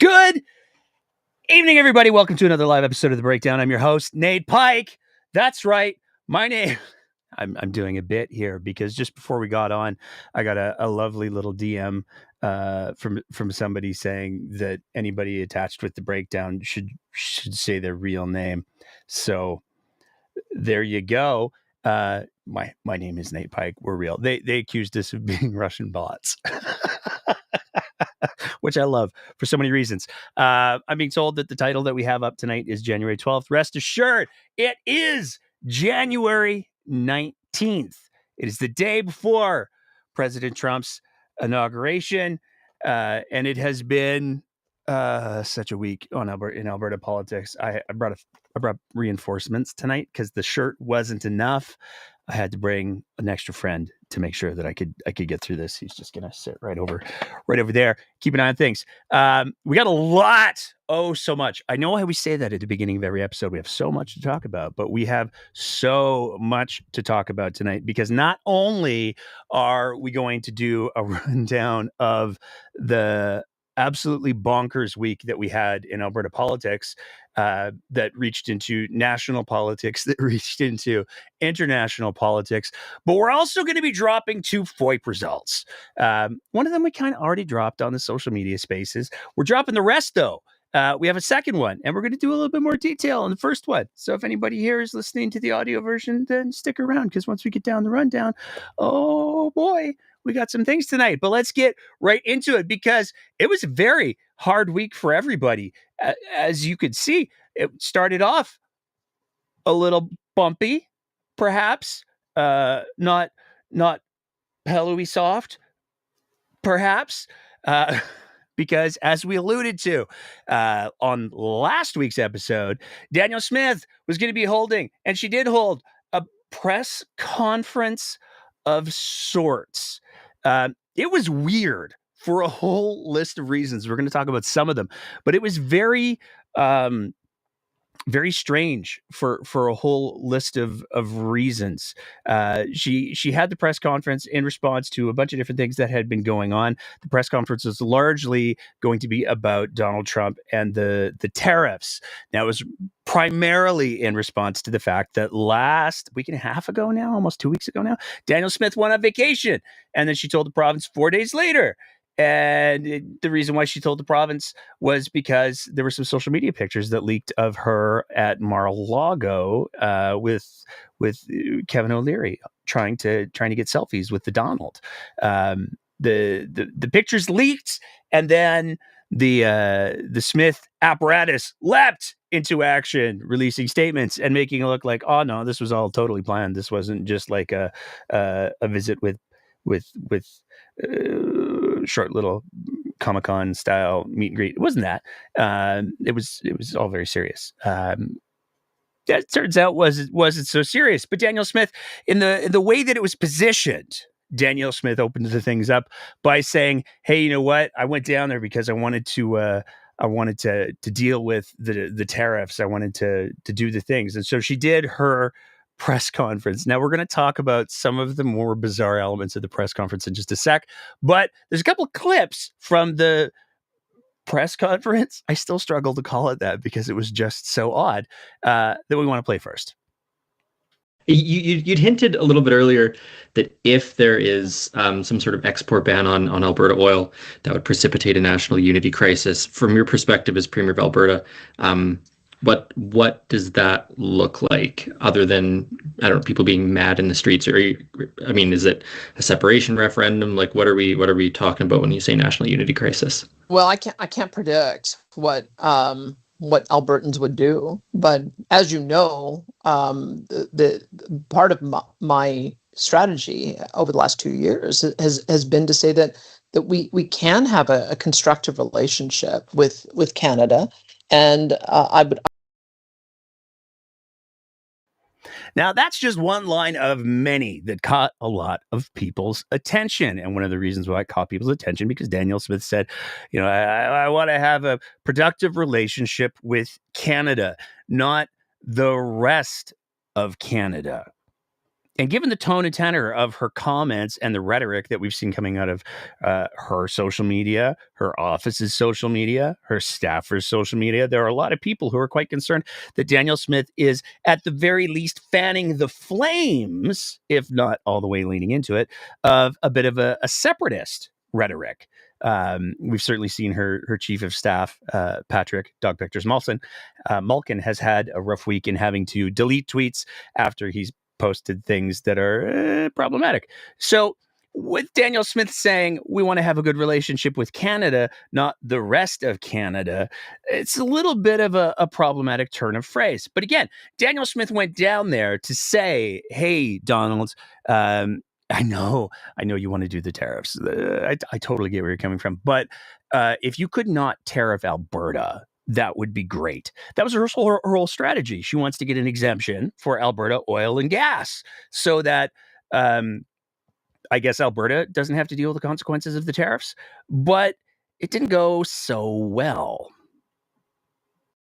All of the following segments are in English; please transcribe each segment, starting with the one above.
Good evening, everybody. Welcome to another live episode of The Breakdown. I'm your host, Nate Pike. That's right. My name... I'm doing a bit here because just before we got on, I got a lovely little DM from somebody saying that anybody attached with The Breakdown should say their real name. So there you go. My name is Nate Pike. We're real. They accused us of being Russian bots. Which I love for so many reasons. I'm being told that the title that we have up tonight is January 12th. Rest assured, it is January 19th. It is the day before President Trump's inauguration, and it has been such a week in Alberta politics. I brought reinforcements tonight because the shirt wasn't enough. I had to bring an extra friend to make sure that I could get through this. He's just gonna sit right over there. Keep an eye on things. We got a lot. Oh, so much. I know how we say that at the beginning of every episode. We have so much to talk about, but we have so much to talk about tonight because not only are we going to do a rundown of the absolutely bonkers week that we had in Alberta politics, that reached into national politics, that reached into international politics, but we're also going to be dropping 2 FOIP results. One of them we kind of already dropped on the social media spaces. We're dropping the rest though. We have a second one, and we're going to do a little bit more detail on the first one. So if anybody here is listening to the audio version, then stick around, because once we get down the rundown, oh boy, we got some things tonight. But let's get right into it, because it was a very hard week for everybody. As you could see, it started off a little bumpy, perhaps, not pillowy soft, perhaps, because as we alluded to on last week's episode, Danielle Smith was going to be holding, and she did hold, a press conference of sorts. It was weird for a whole list of reasons. We're going to talk about some of them, but it was very, very strange for a whole list of reasons. She had the press conference in response to a bunch of different things that had been going on. The press conference was largely going to be about Donald Trump and the tariffs. Now, it was primarily in response to the fact that last week and a half ago now, almost 2 weeks ago now, Danielle Smith went on vacation, and then she told the province 4 days later. And the reason why she told the province was because there were some social media pictures that leaked of her at Mar A Lago with Kevin O'Leary trying to get selfies with the Donald. The pictures leaked, and then the Smith apparatus leapt into action, releasing statements and making it look like, oh no, this was all totally planned. This wasn't just like a visit with short little Comic-Con style meet and greet. It wasn't that. It was all very serious. That turns out wasn't so serious. But Danielle Smith, in the way that it was positioned, Danielle Smith opened the things up by saying, "Hey, you know what? I went down there because I wanted to deal with the tariffs. I wanted to do the things." And so she did her press conference. Now, we're going to talk about some of the more bizarre elements of the press conference in just a sec, but there's a couple of clips from the press conference. I still struggle to call it that because it was just so odd, that we want to play first. You'd hinted a little bit earlier that if there is some sort of export ban on Alberta oil, that would precipitate a national unity crisis. From your perspective as Premier of Alberta, what does that look like, other than, I don't know, people being mad in the streets? Or, is it a separation referendum? Like, what are we talking about when you say national unity crisis? Well, I can't predict what Albertans would do, but as you know, the part of my strategy over the last 2 years has been to say that we can have a constructive relationship with Canada, and I would. Now, that's just one line of many that caught a lot of people's attention. And one of the reasons why it caught people's attention, because Danielle Smith said, I want to have a productive relationship with Canada, not the rest of Canada. And given the tone and tenor of her comments and the rhetoric that we've seen coming out of her social media, her office's social media, her staffers' social media, there are a lot of people who are quite concerned that Danielle Smith is, at the very least, fanning the flames, if not all the way leaning into it, of a bit of a separatist rhetoric. We've certainly seen her chief of staff, Patrick Dog Pictures Malkin, has had a rough week in having to delete tweets after he's posted things that are problematic. So with Danielle Smith saying we want to have a good relationship with Canada, not the rest of Canada, it's a little bit of a problematic turn of phrase. But again, Danielle Smith went down there to say, hey, Donald, I know you want to do the tariffs. I totally get where you're coming from. But if you could not tariff Alberta, that would be great. That was her whole strategy. She wants to get an exemption for Alberta oil and gas so that I guess Alberta doesn't have to deal with the consequences of the tariffs. But it didn't go so well.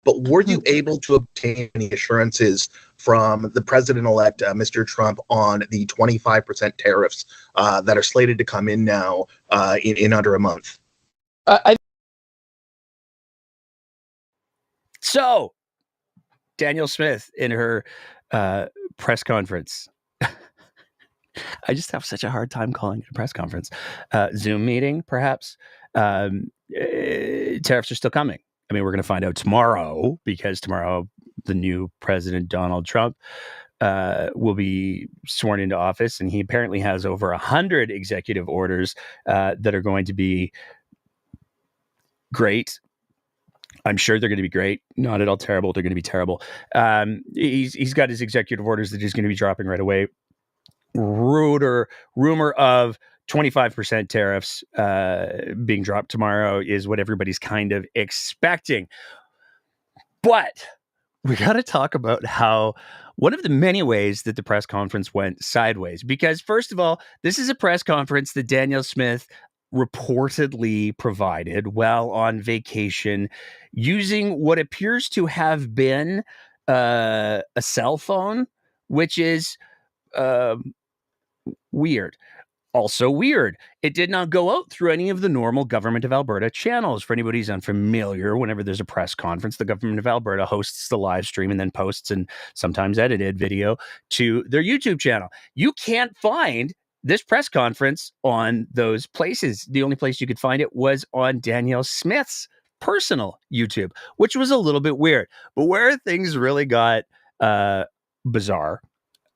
But were you able to obtain any assurances from the president-elect, Mr. Trump, on the 25% tariffs that are slated to come in now in under a month? So, Danielle Smith in her press conference. I just have such a hard time calling it a press conference. Zoom meeting, perhaps. Tariffs are still coming. I mean, we're going to find out tomorrow, because tomorrow the new president, Donald Trump, will be sworn into office. And he apparently has over 100 executive orders that are going to be great. I'm sure they're going to be great. Not at all terrible. They're going to be terrible. He's got his executive orders that he's going to be dropping right away. Rumor of 25% tariffs being dropped tomorrow is what everybody's kind of expecting. But we got to talk about how one of the many ways that the press conference went sideways. Because first of all, this is a press conference that Danielle Smith reportedly provided while on vacation using what appears to have been a cell phone, which is weird. Also weird, it did not go out through any of the normal Government of Alberta channels. For anybody who's unfamiliar, whenever there's a press conference, the Government of Alberta hosts the live stream and then posts and sometimes edited video to their YouTube channel. You can't find this press conference on those places. The only place you could find it was on Danielle Smith's personal YouTube, which was a little bit weird. But where things really got bizarre,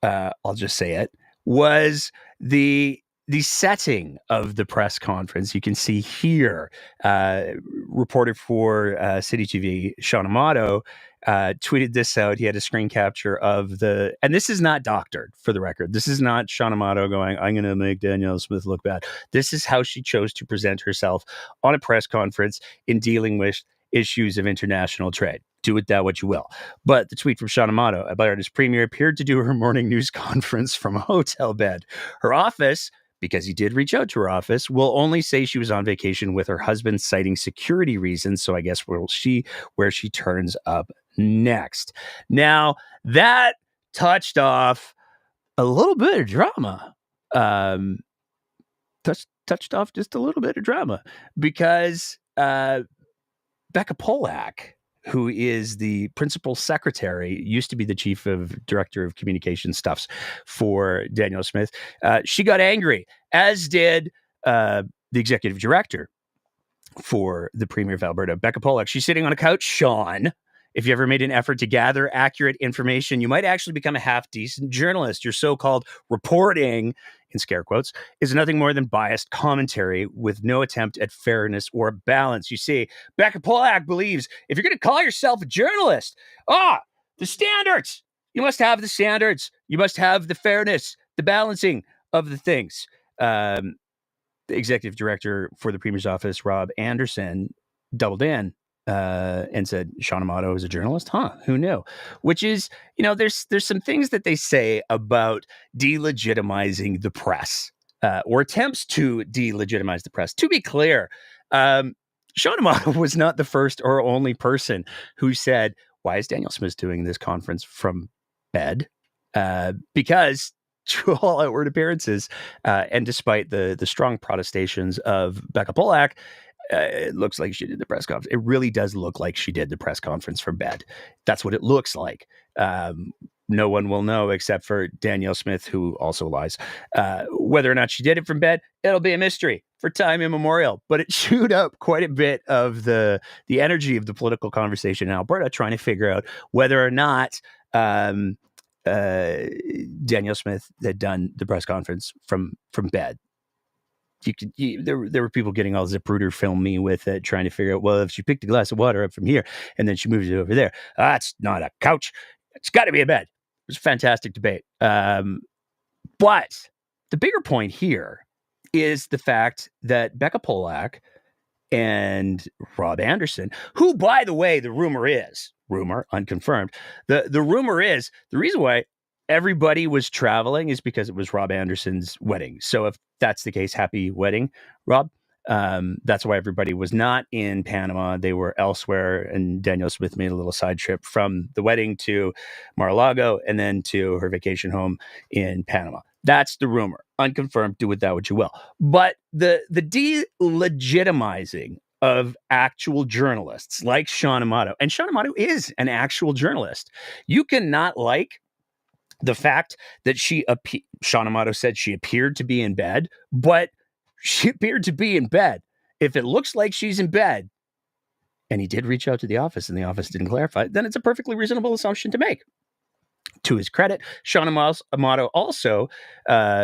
I'll just say it, was the setting of the press conference. You can see here, reporter for City TV, Sean Amato, tweeted this out. He had a screen capture of and this is not doctored, for the record. This is not Sean Amato going, I'm going to make Danielle Smith look bad. This is how she chose to present herself on a press conference in dealing with issues of international trade. Do with that what you will. But the tweet from Sean Amato, Alberta's premier, appeared to do her morning news conference from a hotel bed. Her office, because he did reach out to her office, will only say she was on vacation with her husband, citing security reasons. So I guess where she turns up next. Now, that touched off a little bit of drama. Touched off just a little bit of drama because Becca Polak, who is the principal secretary, used to be the chief of director of communication stuffs for Danielle Smith. She got angry, as did the executive director for the Premier of Alberta, Becca Polak. She's sitting on a couch, Sean. If you ever made an effort to gather accurate information, you might actually become a half-decent journalist. Your so-called reporting, in scare quotes, is nothing more than biased commentary with no attempt at fairness or balance. You see, Becca Polak believes if you're going to call yourself a journalist, the standards. You must have the standards. You must have the fairness, the balancing of the things. The executive director for the Premier's office, Rob Anderson, doubled in and said, Sean Amato is a journalist? Huh, who knew? Which is, there's some things that they say about delegitimizing the press or attempts to delegitimize the press. To be clear, Sean Amato was not the first or only person who said, why is Danielle Smith doing this conference from bed? Because to all outward appearances, and despite the strong protestations of Becca Polak, it looks like she did the press conference. It really does look like she did the press conference from bed. That's what it looks like. No one will know except for Danielle Smith, who also lies. Whether or not she did it from bed, it'll be a mystery for time immemorial. But it chewed up quite a bit of the energy of the political conversation in Alberta, trying to figure out whether or not Danielle Smith had done the press conference from bed. There were people getting all Zapruder film me with it, trying to figure out, well, if she picked a glass of water up from here and then she moves it over there, that's not a couch. It's got to be a bed. It was a fantastic debate. But the bigger point here is the fact that Becca Polak and Rob Anderson, who, by the way, the rumor, unconfirmed, the rumor is the reason why everybody was traveling is because it was Rob Anderson's wedding. So if that's the case, happy wedding, Rob. That's why everybody was not in Panama. They were elsewhere. And Danielle Smith made a little side trip from the wedding to Mar A Lago and then to her vacation home in Panama. That's the rumor. Unconfirmed. Do with that what you will. But the delegitimizing of actual journalists like Sean Amato, and Sean Amato is an actual journalist. You cannot like the fact that Sean Amato said she appeared to be in bed, but she appeared to be in bed. If it looks like she's in bed, and he did reach out to the office and the office didn't clarify, then it's a perfectly reasonable assumption to make. To his credit, Sean Amato also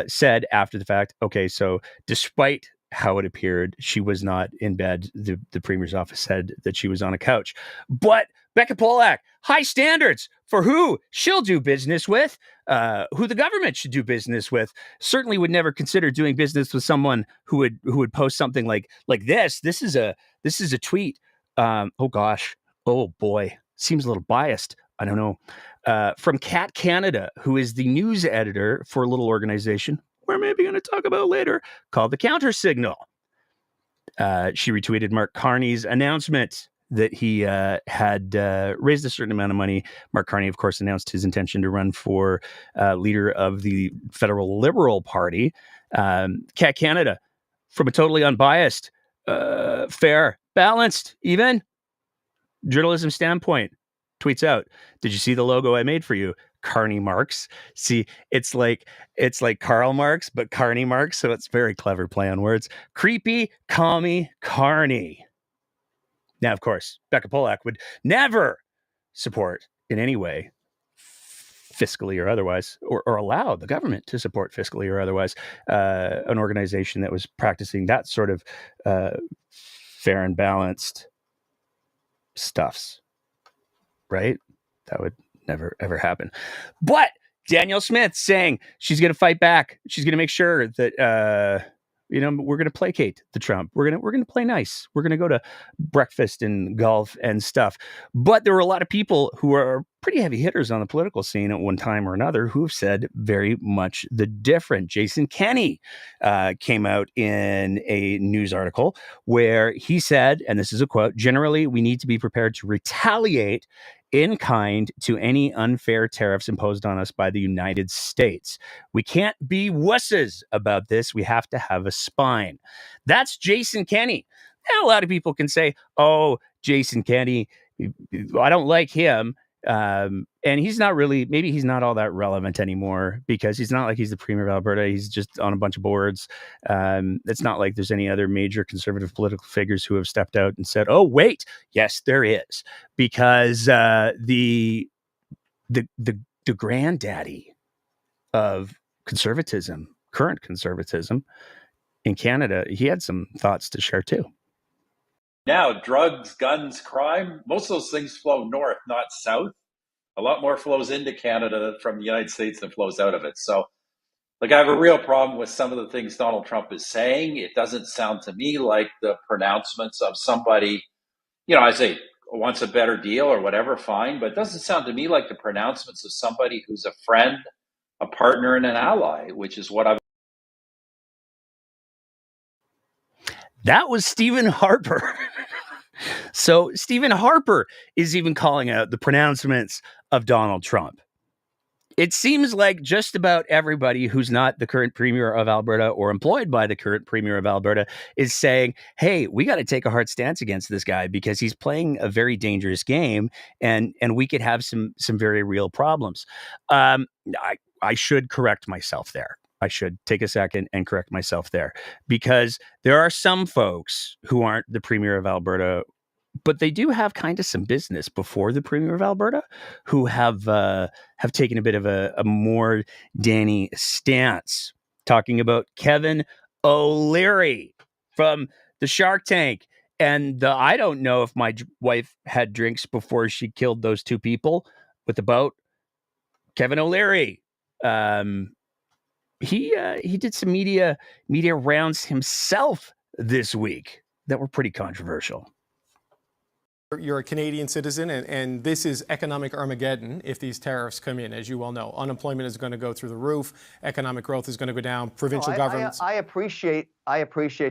said after the fact, okay, so despite how it appeared, she was not in bed. The Premier's office said that she was on a couch. But Becca Polak, high standards for who she'll do business with, who the government should do business with, certainly would never consider doing business with someone who would post something like this. This is a tweet. Oh gosh. Oh boy. Seems a little biased. I don't know. From Cat Canada, who is the news editor for a little organization we're maybe going to talk about later called The Counter Signal. She retweeted Mark Carney's announcement that he had raised a certain amount of money. Mark Carney, of course, announced his intention to run for leader of the federal Liberal Party. Cat Canada, from a totally unbiased, fair, balanced, even journalism standpoint, tweets out, "Did you see the logo I made for you? Carney Marks." See, it's like Karl Marx, but Carney Marks. So it's very clever play on words. Creepy, commie, Carney. Now, of course, Becca Polak would never support in any way, fiscally or otherwise, or allow the government to support fiscally or otherwise, an organization that was practicing that sort of fair and balanced stuffs. Right? That would never, ever happen. But Danielle Smith saying she's going to fight back. She's going to make sure that, we're going to placate the Trump. We're going to play nice. We're going to go to breakfast and golf and stuff. But there were a lot of people who are pretty heavy hitters on the political scene at one time or another who have said very much the different. Jason Kenney came out in a news article where he said, and this is a quote, "Generally, we need to be prepared to retaliate in kind to any unfair tariffs imposed on us by the United States. We can't be wusses about this. We have to have a spine." That's Jason Kenney. Now, a lot of people can say, oh, Jason Kenney, I don't like him. And he's not really, maybe he's not all that relevant anymore because he's not like he's the Premier of Alberta. He's just on a bunch of boards. It's not like there's any other major conservative political figures who have stepped out and said, oh, wait, yes, there is. Because the granddaddy of conservatism, current conservatism in Canada, he had some thoughts to share too. Now, drugs, guns, crime, most of those things flow north, not south. A lot more flows into Canada from the United States than flows out of it. So, I have a real problem with some of the things Donald Trump is saying. It doesn't sound to me like the pronouncements of somebody, I say, wants a better deal or whatever, fine. But it doesn't sound to me like the pronouncements of somebody who's a friend, a partner, and an ally, which is what I've. That was Stephen Harper. So Stephen Harper is even calling out the pronouncements of Donald Trump. It seems like just about everybody who's not the current premier of Alberta or employed by the current premier of Alberta is saying, hey, we got to take a hard stance against this guy because he's playing a very dangerous game and we could have some very real problems. I should correct myself there. I should take a second and correct myself there because there are some folks who aren't the premier of Alberta, but they do have kind of some business before the premier of Alberta who have taken a bit of a more Danny stance, talking about Kevin O'Leary from the Shark Tank and the I don't know if my wife had drinks before she killed those two people with the boat. Kevin O'Leary. He did some media rounds himself this week that were pretty controversial. You're a Canadian citizen, and this is economic Armageddon if these tariffs come in, as you well know. Unemployment is going to go through the roof. Economic growth is going to go down. Provincial governments. I appreciate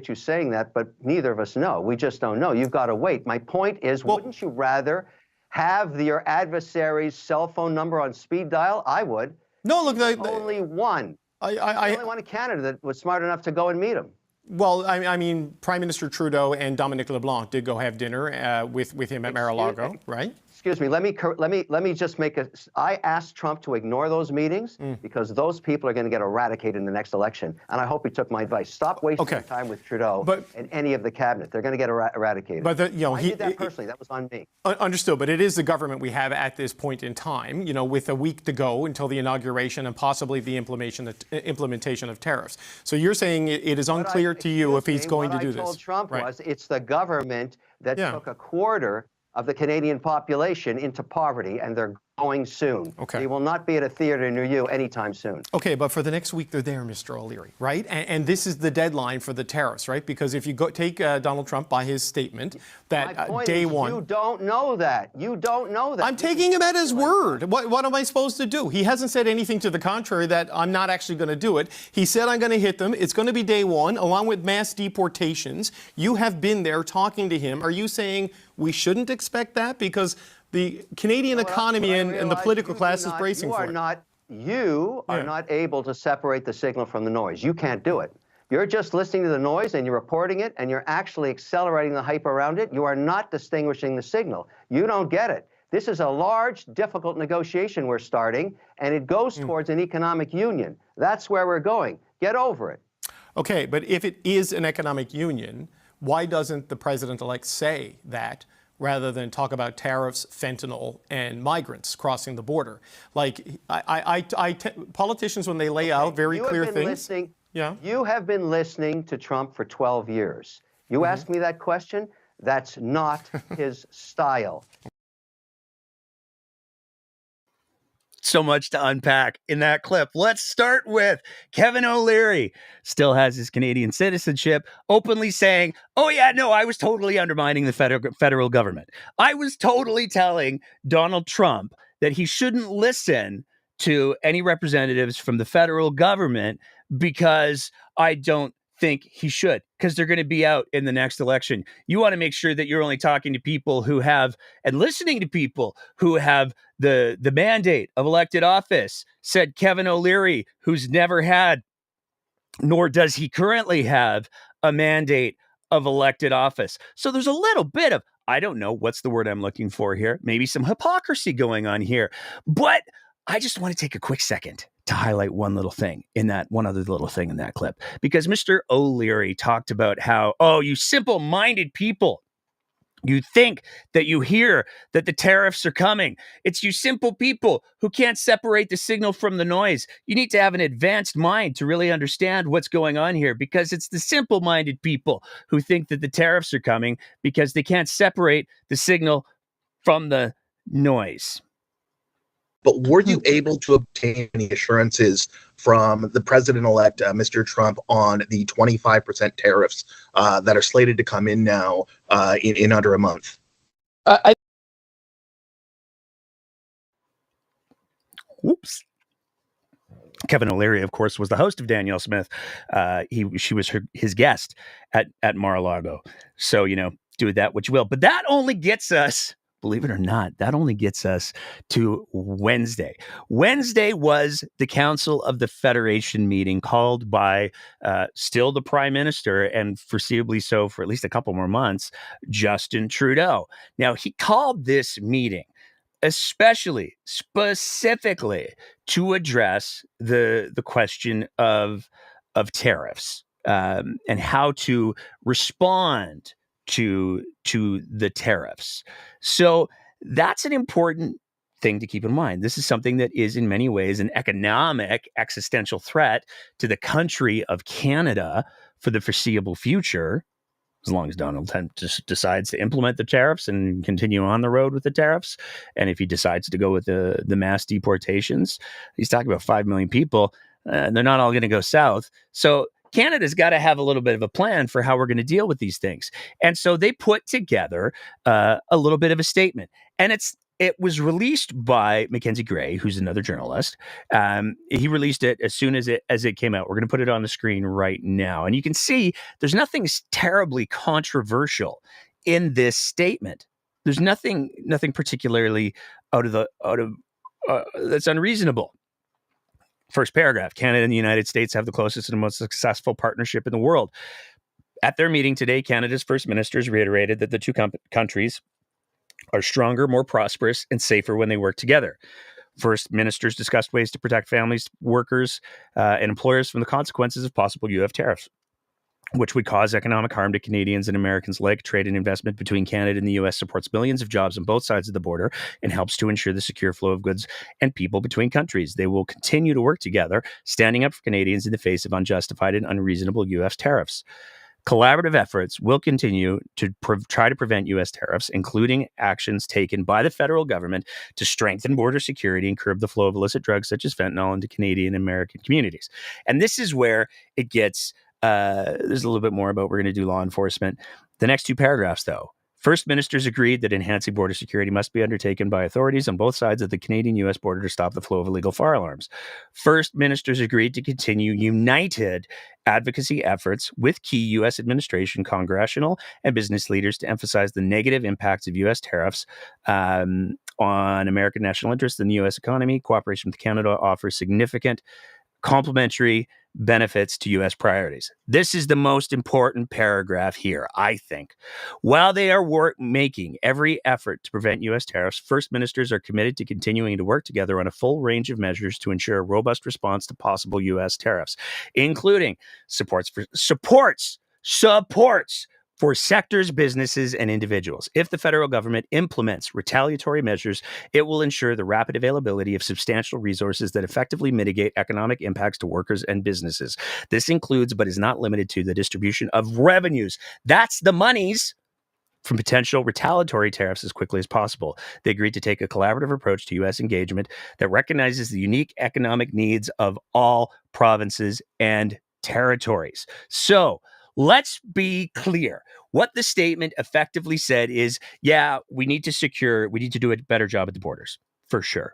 you saying that, but neither of us know. We just don't know. You've got to wait. My point is, wouldn't you rather have your adversary's cell phone number on speed dial? I would. No, look, only one. The only one in Canada that was smart enough to go and meet him. Well, I mean, Prime Minister Trudeau and Dominic LeBlanc did go have dinner with him at Mar A Lago, right? Excuse me. Let me just make a. I asked Trump to ignore those meetings because those people are going to get eradicated in the next election, and I hope he took my advice. Stop wasting your time with Trudeau and any of the cabinet. They're going to get eradicated. But I did that personally. That was on me. Understood. But it is the government we have at this point in time. You know, with a week to go until the inauguration and possibly the implementation of tariffs. So you're saying it is unclear to you if he's going to do this. What I told Trump was it's the government that took a quarter of the Canadian population into poverty, and they're going soon. Okay. They will not be at a theater near you anytime soon. Okay, but for the next week, they're there, Mr. O'Leary, right? And this is the deadline for the tariffs, right? Because if you take Donald Trump by his statement that day one. You don't know that. You don't know that. I'm taking him at his word. What am I supposed to do? He hasn't said anything to the contrary that I'm not actually going to do it. He said I'm going to hit them. It's going to be day one, along with mass deportations. You have been there talking to him. Are you saying we shouldn't expect that? Because the Canadian economy and the political class is bracing for it. You are not able to separate the signal from the noise. You can't do it. You're just listening to the noise and you're reporting it and you're actually accelerating the hype around it. You are not distinguishing the signal. You don't get it. This is a large, difficult negotiation we're starting, and it goes towards an economic union. That's where we're going. Get over it. Okay, but if it is an economic union, why doesn't the president-elect say that rather than talk about tariffs, fentanyl, and migrants crossing the border? Like, politicians, when they lay out very clear things. You have been listening to Trump for 12 years. You ask me that question, that's not his style. So much to unpack in that clip. Let's start with Kevin O'Leary. Still has his Canadian citizenship, openly saying, oh yeah, no, I was totally undermining the federal government. I was totally telling Donald Trump that he shouldn't listen to any representatives from the federal government because I don't think he should, because they're going to be out in the next election. You want to make sure that you're only talking to people who have, and listening to people who have the mandate of elected office, said Kevin O'Leary, who's never had, nor does he currently have, a mandate of elected office. So there's a little bit of, I don't know, what's the word I'm looking for here? Maybe some hypocrisy going on here. But I just want to take a quick second to highlight one other little thing in that clip, because Mr. O'Leary talked about how, oh, you simple-minded people, you think that you hear that the tariffs are coming. It's you simple people who can't separate the signal from the noise. You need to have an advanced mind to really understand what's going on here, because it's the simple-minded people who think that the tariffs are coming because they can't separate the signal from the noise. But were you able to obtain any assurances from the president-elect, Mr. Trump, on the 25% tariffs that are slated to come in now in under a month? Whoops. Kevin O'Leary, of course, was the host of Danielle Smith. She was his guest at Mar A Lago. So, do with that what you will. But that only gets us, believe it or not, that only gets us to Wednesday. Wednesday was the Council of the Federation meeting called by still the Prime Minister, and foreseeably so for at least a couple more months, Justin Trudeau. Now, he called this meeting specifically to address the question of tariffs and how to respond to the tariffs. So that's an important thing to keep in mind. This is something that is in many ways an economic existential threat to the country of Canada for the foreseeable future, as long as Donald Trump just decides to implement the tariffs and continue on the road with the tariffs. And if he decides to go with the mass deportations, he's talking about 5 million people. They're not all going to go south. So Canada's got to have a little bit of a plan for how we're going to deal with these things. And so they put together a little bit of a statement. And it was released by Mackenzie Gray, who's another journalist. He released it as soon as it came out. We're going to put it on the screen right now. And you can see there's nothing terribly controversial in this statement. There's nothing particularly that's unreasonable. First paragraph, Canada and the United States have the closest and most successful partnership in the world. At their meeting today, Canada's first ministers reiterated that the two countries are stronger, more prosperous, and safer when they work together. First ministers discussed ways to protect families, workers, and employers from the consequences of possible U.S. tariffs, which would cause economic harm to Canadians and Americans alike. Trade and investment between Canada and the U.S. supports millions of jobs on both sides of the border and helps to ensure the secure flow of goods and people between countries. They will continue to work together, standing up for Canadians in the face of unjustified and unreasonable U.S. tariffs. Collaborative efforts will continue to try to prevent U.S. tariffs, including actions taken by the federal government to strengthen border security and curb the flow of illicit drugs such as fentanyl into Canadian and American communities. And this is where it gets, there's a little bit more about we're going to do law enforcement. The next two paragraphs, though. First ministers agreed that enhancing border security must be undertaken by authorities on both sides of the Canadian-U.S. border to stop the flow of illegal firearms. First ministers agreed to continue united advocacy efforts with key U.S. administration, congressional, and business leaders to emphasize the negative impacts of U.S. tariffs on American national interests in the U.S. economy. Cooperation with Canada offers significant complementary benefits to U.S. priorities. This is the most important paragraph here, I think. While they are making every effort to prevent U.S. tariffs, first ministers are committed to continuing to work together on a full range of measures to ensure a robust response to possible U.S. tariffs, including supports for sectors, businesses, and individuals. If the federal government implements retaliatory measures, it will ensure the rapid availability of substantial resources that effectively mitigate economic impacts to workers and businesses. This includes, but is not limited to, the distribution of revenues. That's the monies from potential retaliatory tariffs as quickly as possible. They agreed to take a collaborative approach to U.S. engagement that recognizes the unique economic needs of all provinces and territories. So, let's be clear. What the statement effectively said is, yeah, we need to do a better job at the borders, for sure.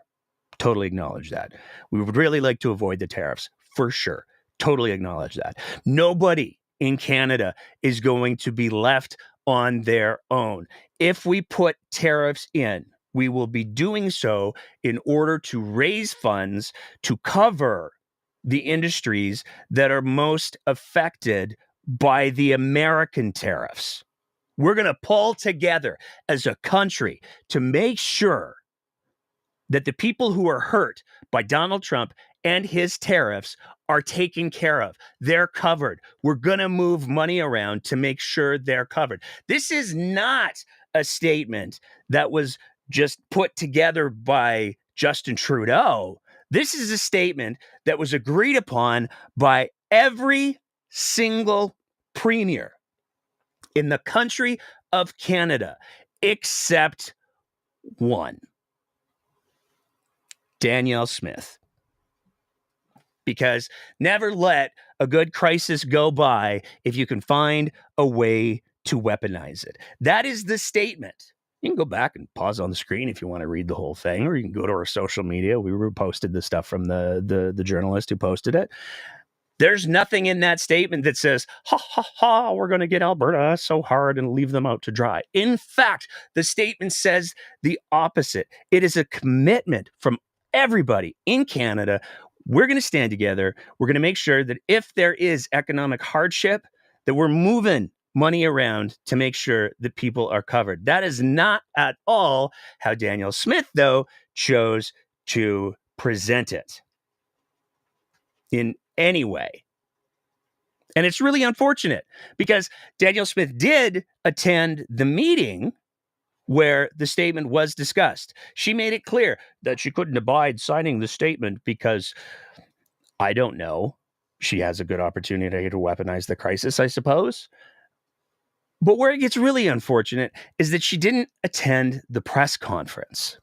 Totally acknowledge that. We would really like to avoid the tariffs, for sure. Totally acknowledge that. Nobody in Canada is going to be left on their own. If we put tariffs in, we will be doing so in order to raise funds to cover the industries that are most affected by the American tariffs. We're going to pull together as a country to make sure that the people who are hurt by Donald Trump and his tariffs are taken care of. They're covered. We're going to move money around to make sure they're covered. This is not a statement that was just put together by Justin Trudeau. This is a statement that was agreed upon by every single premier in the country of Canada, except one, Danielle Smith. Because never let a good crisis go by if you can find a way to weaponize it. That is the statement. You can go back and pause on the screen if you want to read the whole thing, or you can go to our social media. We reposted the stuff from the journalist who posted it. There's nothing in that statement that says, ha, ha, ha, we're going to get Alberta so hard and leave them out to dry. In fact, the statement says the opposite. It is a commitment from everybody in Canada. We're going to stand together. We're going to make sure that if there is economic hardship, that we're moving money around to make sure that people are covered. That is not at all how Danielle Smith, though, chose to present it in any way. And it's really unfortunate because Danielle Smith did attend the meeting where the statement was discussed. She made it clear that she couldn't abide signing the statement because, I don't know, she has a good opportunity to weaponize the crisis, I suppose. But where it gets really unfortunate is that she didn't attend the press conference.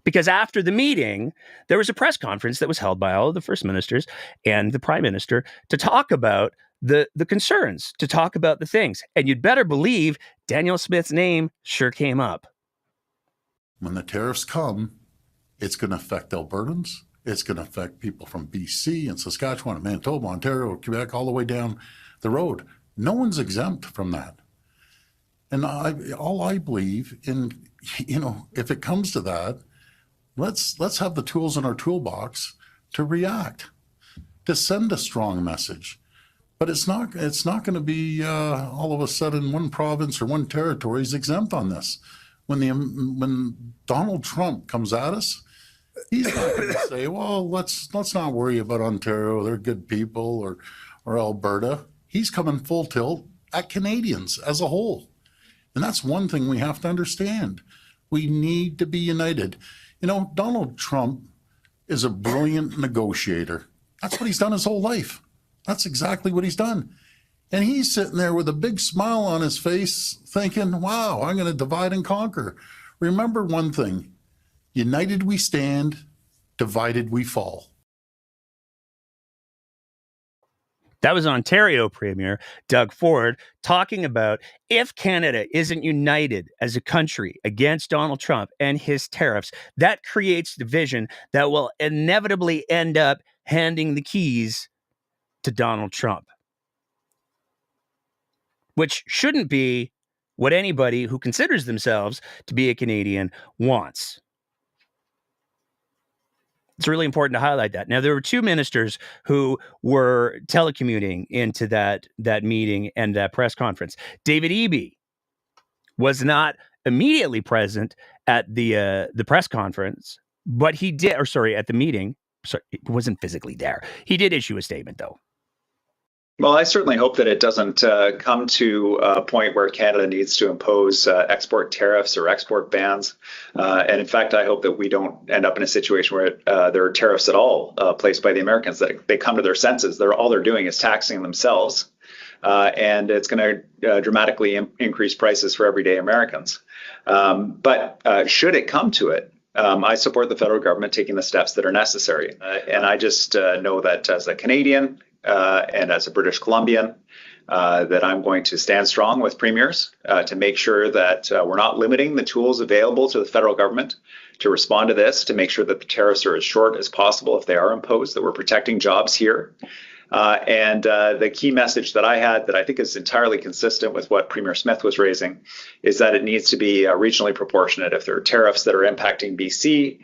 Because after the meeting, there was a press conference that was held by all of the first ministers and the prime minister to talk about the concerns, to talk about the things. And you'd better believe Danielle Smith's name sure came up. When the tariffs come, it's going to affect Albertans. It's going to affect people from BC and Saskatchewan and Manitoba, Ontario, Quebec, all the way down the road. No one's exempt from that. And all I believe in, if it comes to that, let's have the tools in our toolbox to react, to send a strong message. But it's not going to be all of a sudden one province or one territory is exempt on this. When Donald Trump comes at us, he's not going to say, well, let's not worry about Ontario, they're good people, or Alberta. He's coming full tilt at Canadians as a whole. And that's one thing we have to understand. We need to be united. Donald Trump is a brilliant negotiator. That's what he's done his whole life. That's exactly what he's done. And he's sitting there with a big smile on his face thinking, wow, I'm going to divide and conquer. Remember one thing, united we stand, divided we fall. That was Ontario Premier Doug Ford talking about if Canada isn't united as a country against Donald Trump and his tariffs, that creates division that will inevitably end up handing the keys to Donald Trump, which shouldn't be what anybody who considers themselves to be a Canadian wants. It's really important to highlight that. Now, there were two ministers who were telecommuting into that meeting and that press conference. David Eby was not immediately present at the press conference, but he did, at the meeting. Sorry, he wasn't physically there. He did issue a statement, though. Well, I certainly hope that it doesn't come to a point where Canada needs to impose export tariffs or export bans. And in fact, I hope that we don't end up in a situation where there are tariffs at all placed by the Americans, that they come to their senses. All they're doing is taxing themselves. And it's going to dramatically increase prices for everyday Americans. But should it come to it, I support the federal government taking the steps that are necessary. And I just know that as a Canadian, and as a British Columbian, that I'm going to stand strong with premiers to make sure that we're not limiting the tools available to the federal government to respond to this, to make sure that the tariffs are as short as possible if they are imposed, that we're protecting jobs here. And the key message that I had that I think is entirely consistent with what Premier Smith was raising is that it needs to be regionally proportionate. If there are tariffs that are impacting BC,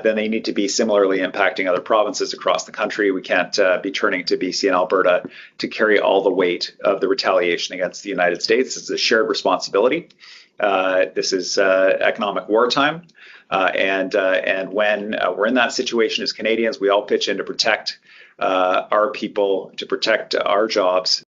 then they need to be similarly impacting other provinces across the country. We can't be turning to BC and Alberta to carry all the weight of the retaliation against the United States. This is a shared responsibility. This is economic wartime. And when we're in that situation as Canadians, we all pitch in to protect our people, to protect our jobs.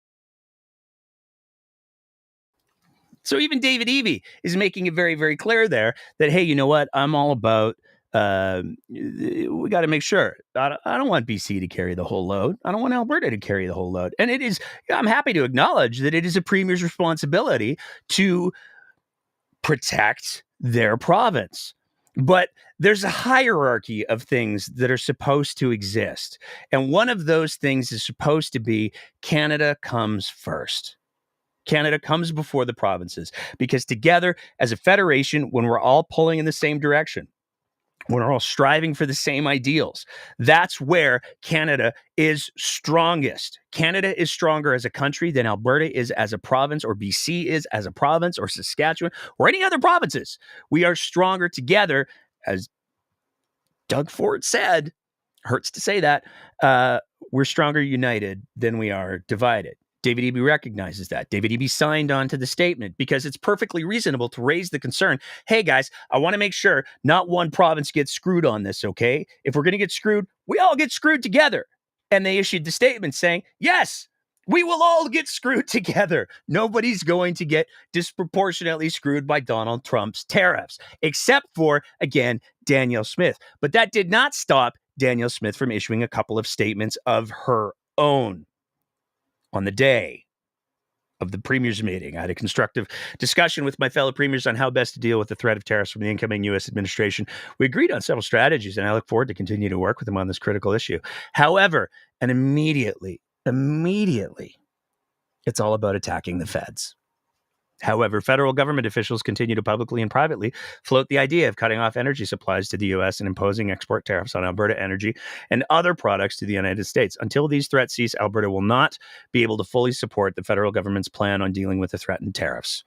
So even David Eby is making it very, very clear there that, hey, you know what? I'm all about, we got to make sure. I don't want BC to carry the whole load. I don't want Alberta to carry the whole load. And it is, I'm happy to acknowledge that it is a premier's responsibility to protect their province. But there's a hierarchy of things that are supposed to exist. And one of those things is supposed to be Canada comes first. Canada comes before the provinces, because together as a federation, when we're all pulling in the same direction, when we're all striving for the same ideals. That's where Canada is strongest. Canada is stronger as a country than Alberta is as a province, or BC is as a province, or Saskatchewan, or any other provinces. We are stronger together, as Doug Ford said. Hurts to say that. We're stronger united than we are divided. David Eby recognizes that. David Eby signed on to the statement because it's perfectly reasonable to raise the concern, hey guys, I want to make sure not one province gets screwed on this, okay? If we're going to get screwed, we all get screwed together. And they issued the statement saying, yes, we will all get screwed together. Nobody's going to get disproportionately screwed by Donald Trump's tariffs, except for, again, Danielle Smith. But that did not stop Danielle Smith from issuing a couple of statements of her own. On the day of the premier's meeting, I had a constructive discussion with my fellow premiers on how best to deal with the threat of tariffs from the incoming U.S. administration. We agreed on several strategies, and I look forward to continue to work with them on this critical issue. However, and immediately, it's all about attacking the feds. However, federal government officials continue to publicly and privately float the idea of cutting off energy supplies to the U.S. and imposing export tariffs on Alberta energy and other products to the United States. Until these threats cease, Alberta will not be able to fully support the federal government's plan on dealing with the threatened tariffs.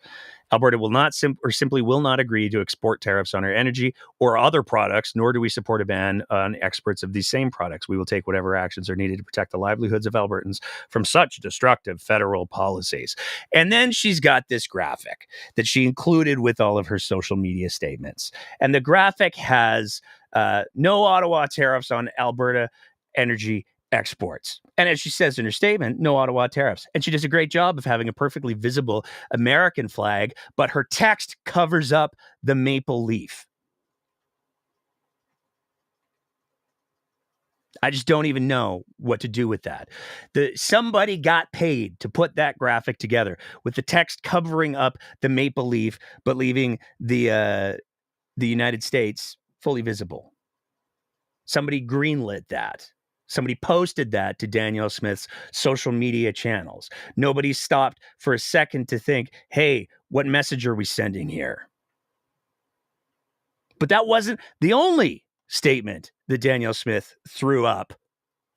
Alberta will not simply will not agree to export tariffs on our energy or other products, nor do we support a ban on exports of these same products. We will take whatever actions are needed to protect the livelihoods of Albertans from such destructive federal policies. And then she's got this graphic that she included with all of her social media statements. And the graphic has no Ottawa tariffs on Alberta energy exports. And as she says in her statement, no Ottawa tariffs. And she does a great job of having a perfectly visible American flag, but her text covers up the maple leaf. I just don't even know what to do with that. Somebody got paid to put that graphic together with the text covering up the maple leaf, but leaving the United States fully visible. Somebody greenlit that. Somebody posted that to Danielle Smith's social media channels. Nobody stopped for a second to think, hey, what message are we sending here? But that wasn't the only statement that Danielle Smith threw up.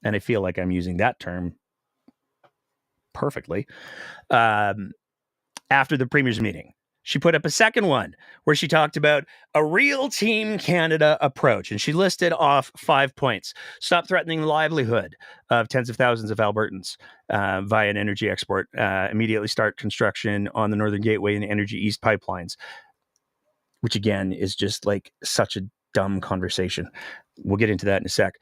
And I feel like I'm using that term perfectly. After the premier's meeting, she put up a second one where she talked about a real Team Canada approach. And she listed off 5 points. Stop threatening the livelihood of tens of thousands of Albertans via an energy export. Immediately start construction on the Northern Gateway and Energy East pipelines, which again is just like such a dumb conversation. We'll get into that in a sec.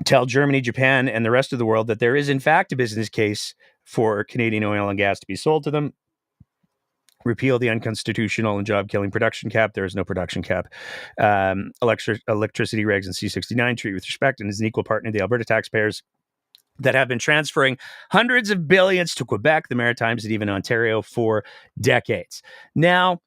Tell Germany, Japan, and the rest of the world that there is in fact a business case for Canadian oil and gas to be sold to them. Repeal the unconstitutional and job-killing production cap. There is no production cap. Electricity regs and C69 treat with respect and as an equal partner to the Alberta taxpayers that have been transferring hundreds of billions to Quebec, the Maritimes, and even Ontario for decades. Now,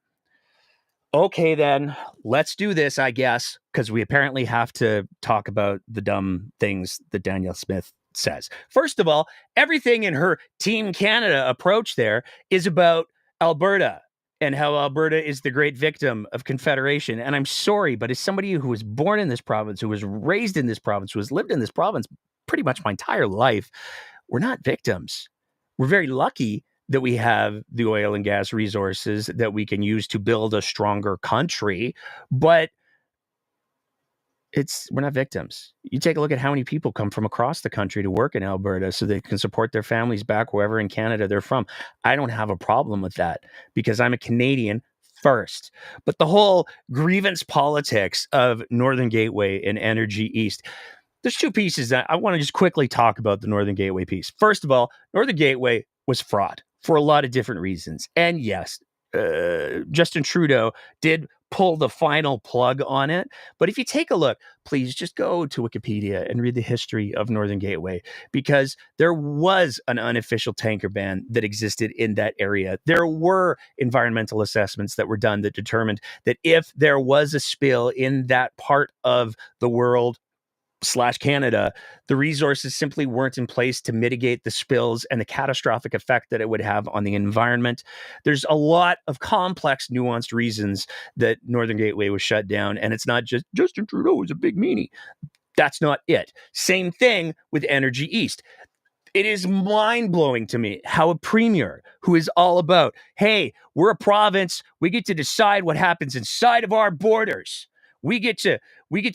okay, then, let's do this, I guess, because we apparently have to talk about the dumb things that Danielle Smith says. First of all, everything in her Team Canada approach there is about Alberta and how Alberta is the great victim of confederation. And I'm sorry, but as somebody who was born in this province, who was raised in this province, who has lived in this province pretty much my entire life, we're not victims. We're very lucky that we have the oil and gas resources that we can use to build a stronger country, but we're not victims. You take a look at how many people come from across the country to work in Alberta so they can support their families back wherever in Canada they're from. I don't have a problem with that because I'm a Canadian first. But the whole grievance politics of Northern Gateway and Energy East, there's two pieces that I want to just quickly talk about the Northern Gateway piece. First of all, Northern Gateway was fraud for a lot of different reasons. And yes, Justin Trudeau did pull the final plug on it. But if you take a look, please just go to Wikipedia and read the history of Northern Gateway, because there was an unofficial tanker ban that existed in that area. There were environmental assessments that were done that determined that if there was a spill in that part of the world, Canada, the resources simply weren't in place to mitigate the spills and the catastrophic effect that it would have on the environment. There's a lot of complex, nuanced reasons that Northern Gateway was shut down, and it's not just Justin Trudeau is a big meanie. That's not it. Same thing with Energy East. It is mind-blowing to me how a premier who is all about, hey, we're a province, we get to decide what happens inside of our borders. We get to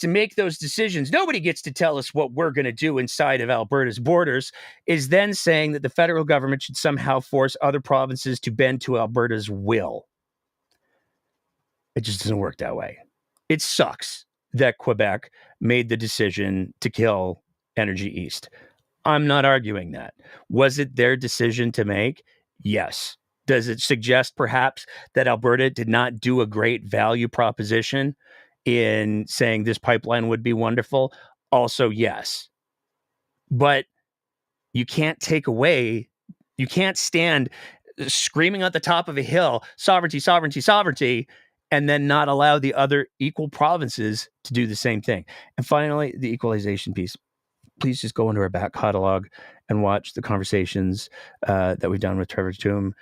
make those decisions. Nobody gets to tell us what we're going to do inside of Alberta's borders, is then saying that the federal government should somehow force other provinces to bend to Alberta's will. It just doesn't work that way. It sucks that Quebec made the decision to kill Energy East. I'm not arguing that. Was it their decision to make? Yes. Does it suggest perhaps that Alberta did not do a great value proposition in saying this pipeline would be wonderful? Also, yes. But you can't stand screaming at the top of a hill, sovereignty, sovereignty, sovereignty, and then not allow the other equal provinces to do the same thing. And finally, the equalization piece. Please just go into our back catalog and watch the conversations that we've done with Trevor Toome.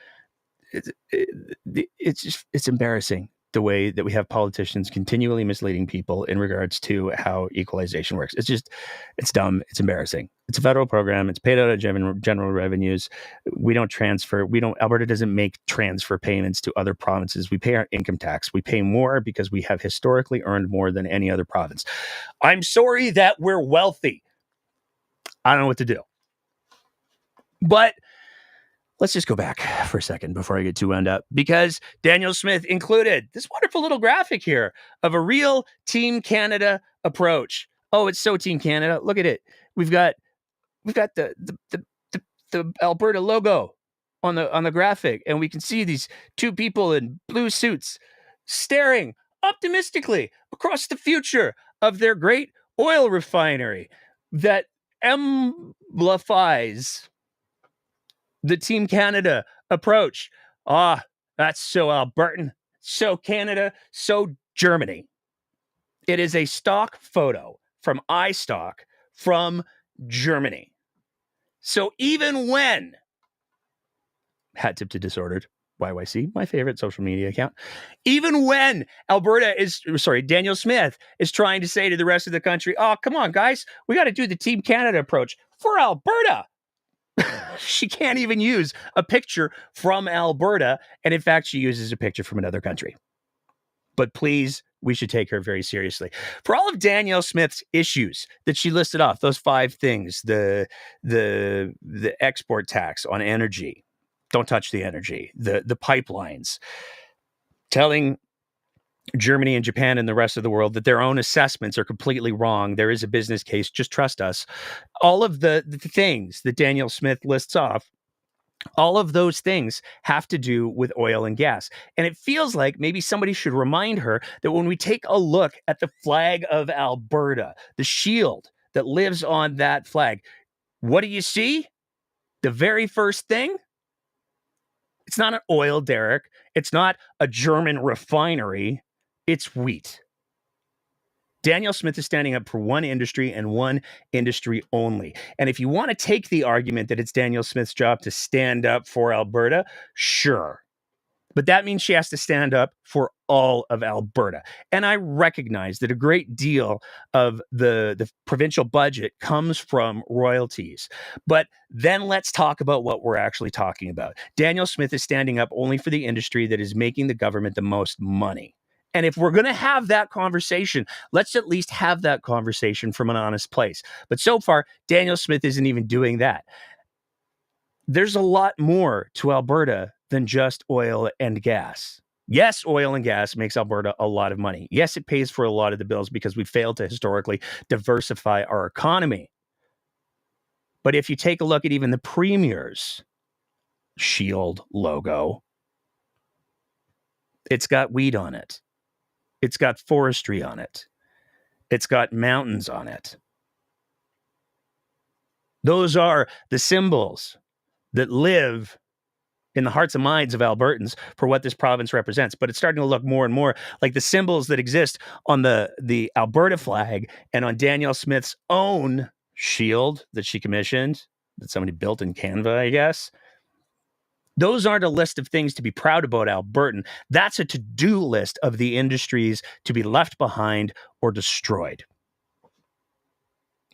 It's embarrassing the way that we have politicians continually misleading people in regards to how equalization works. It's dumb. It's embarrassing. It's a federal program. It's paid out of general revenues. Alberta doesn't make transfer payments to other provinces. We pay our income tax. We pay more because we have historically earned more than any other province. I'm sorry that we're wealthy. I don't know what to do. But let's just go back for a second before I get too wound up, because Danielle Smith included this wonderful little graphic here of a real Team Canada approach. Oh, it's so Team Canada. Look at it. We've got the Alberta logo on the graphic, and we can see these two people in blue suits staring optimistically across the future of their great oil refinery that amplifies the Team Canada approach. That's so Albertan, so Canada, so Germany. It is a stock photo from iStock from Germany. So even when, hat tip to Disordered, YYC, my favorite social media account, even when Danielle Smith is trying to say to the rest of the country, oh, come on, guys, we got to do the Team Canada approach for Alberta. She can't even use a picture from Alberta. And in fact, she uses a picture from another country. But please, we should take her very seriously. For all of Danielle Smith's issues that she listed off, those 5 things, the export tax on energy, don't touch the energy, the pipelines, telling Germany and Japan and the rest of the world that their own assessments are completely wrong. There is a business case. Just trust us. All of the things that Danielle Smith lists off, all of those things have to do with oil and gas. And it feels like maybe somebody should remind her that when we take a look at the flag of Alberta, the shield that lives on that flag, what do you see? The very first thing? It's not an oil derrick. It's not a German refinery. It's wheat. Danielle Smith is standing up for one industry and one industry only. And if you want to take the argument that it's Danielle Smith's job to stand up for Alberta, sure. But that means she has to stand up for all of Alberta. And I recognize that a great deal of the provincial budget comes from royalties. But then let's talk about what we're actually talking about. Danielle Smith is standing up only for the industry that is making the government the most money. And if we're going to have that conversation, let's at least have that conversation from an honest place. But so far, Danielle Smith isn't even doing that. There's a lot more to Alberta than just oil and gas. Yes, oil and gas makes Alberta a lot of money. Yes, it pays for a lot of the bills because we failed to historically diversify our economy. But if you take a look at even the Premier's shield logo, it's got wheat on it. It's got forestry on it. It's got mountains on it. Those are the symbols that live in the hearts and minds of Albertans for what this province represents. But it's starting to look more and more like the symbols that exist on the Alberta flag and on Danielle Smith's own shield that she commissioned, that somebody built in Canva, I guess. Those aren't a list of things to be proud about, Albertan. That's a to-do list of the industries to be left behind or destroyed.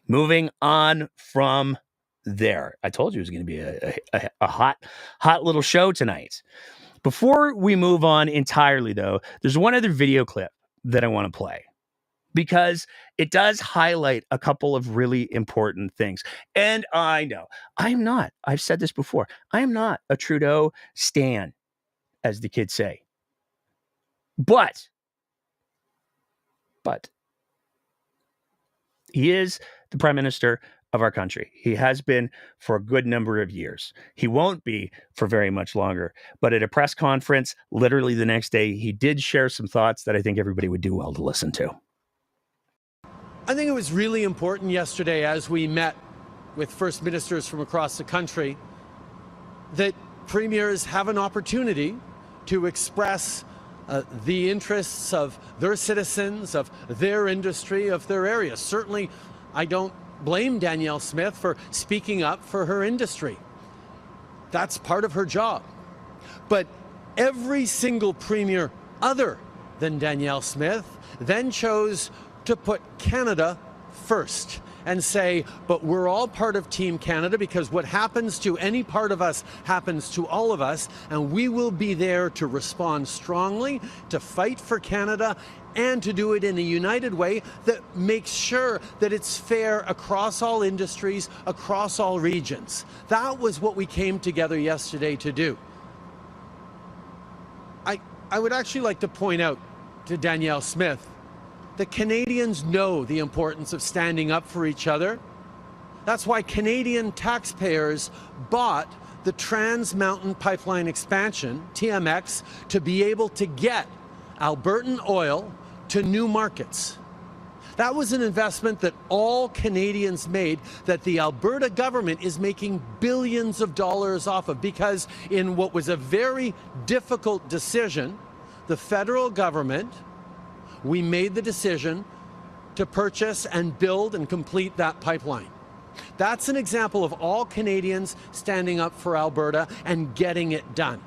Moving on from there. I told you it was going to be a hot little show tonight. Before we move on entirely, though, there's one other video clip that I want to play because it does highlight a couple of really important things. And I know I've said this before, I am not a Trudeau stan, as the kids say. But he is the Prime Minister of our country. He has been for a good number of years. He won't be for very much longer. But at a press conference, literally the next day, he did share some thoughts that I think everybody would do well to listen to. I think it was really important yesterday as we met with first ministers from across the country that premiers have an opportunity to express the interests of their citizens, of their industry, of their area. Certainly, I don't blame Danielle Smith for speaking up for her industry. That's part of her job. But every single premier other than Danielle Smith then chose to put Canada first and say, but we're all part of Team Canada because what happens to any part of us happens to all of us, and we will be there to respond strongly, to fight for Canada, and to do it in a united way that makes sure that it's fair across all industries, across all regions. That was what we came together yesterday to do. I would actually like to point out to Danielle Smith that Canadians know the importance of standing up for each other. That's why Canadian taxpayers bought the Trans Mountain Pipeline Expansion, TMX, to be able to get Albertan oil to new markets. That was an investment that all Canadians made, that the Alberta government is making billions of dollars off of, because in what was a very difficult decision, the federal government, we made the decision to purchase and build and complete that pipeline. That's an example of all Canadians standing up for Alberta and getting it done.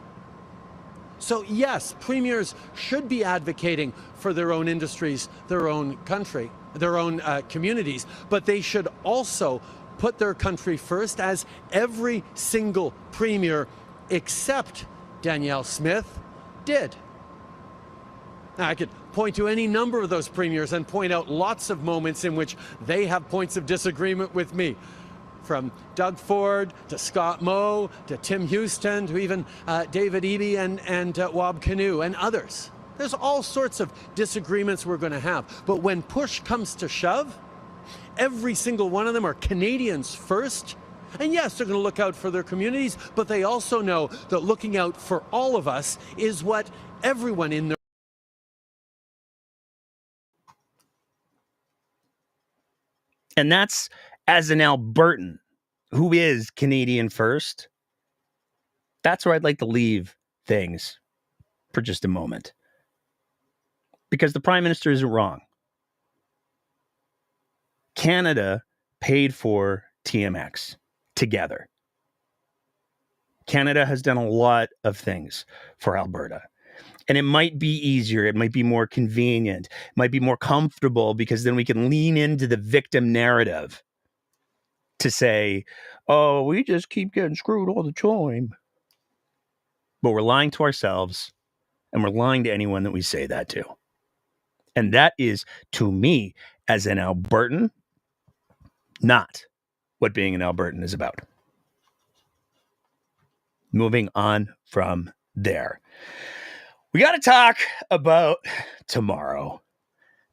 So yes, premiers should be advocating for their own industries, their own country, their own communities, but they should also put their country first, as every single premier except Danielle Smith did. Now, I could point to any number of those premiers and point out lots of moments in which they have points of disagreement with me. From Doug Ford to Scott Moe to Tim Houston to even David Eby and Wab Kinew and others. There's all sorts of disagreements we're going to have. But when push comes to shove, every single one of them are Canadians first. And yes, they're going to look out for their communities, but they also know that looking out for all of us is what everyone in their And that's as an Albertan who is Canadian first. That's where I'd like to leave things for just a moment. Because the Prime Minister isn't wrong. Canada paid for TMX together. Canada has done a lot of things for Alberta. And it might be easier, it might be more convenient, it might be more comfortable, because then we can lean into the victim narrative to say, oh, we just keep getting screwed all the time. But we're lying to ourselves, and we're lying to anyone that we say that to. And that is, to me, as an Albertan, not what being an Albertan is about. Moving on from there. We got to talk about tomorrow.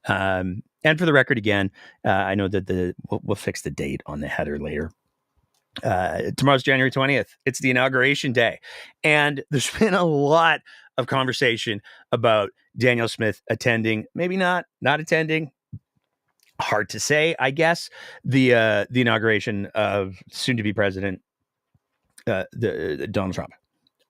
And for the record, again, I know that we'll fix the date on the header later. Tomorrow's January 20th. It's the Inauguration Day. And there's been a lot of conversation about Danielle Smith attending, maybe not attending. Hard to say, I guess, the inauguration of soon-to-be president, Donald Trump.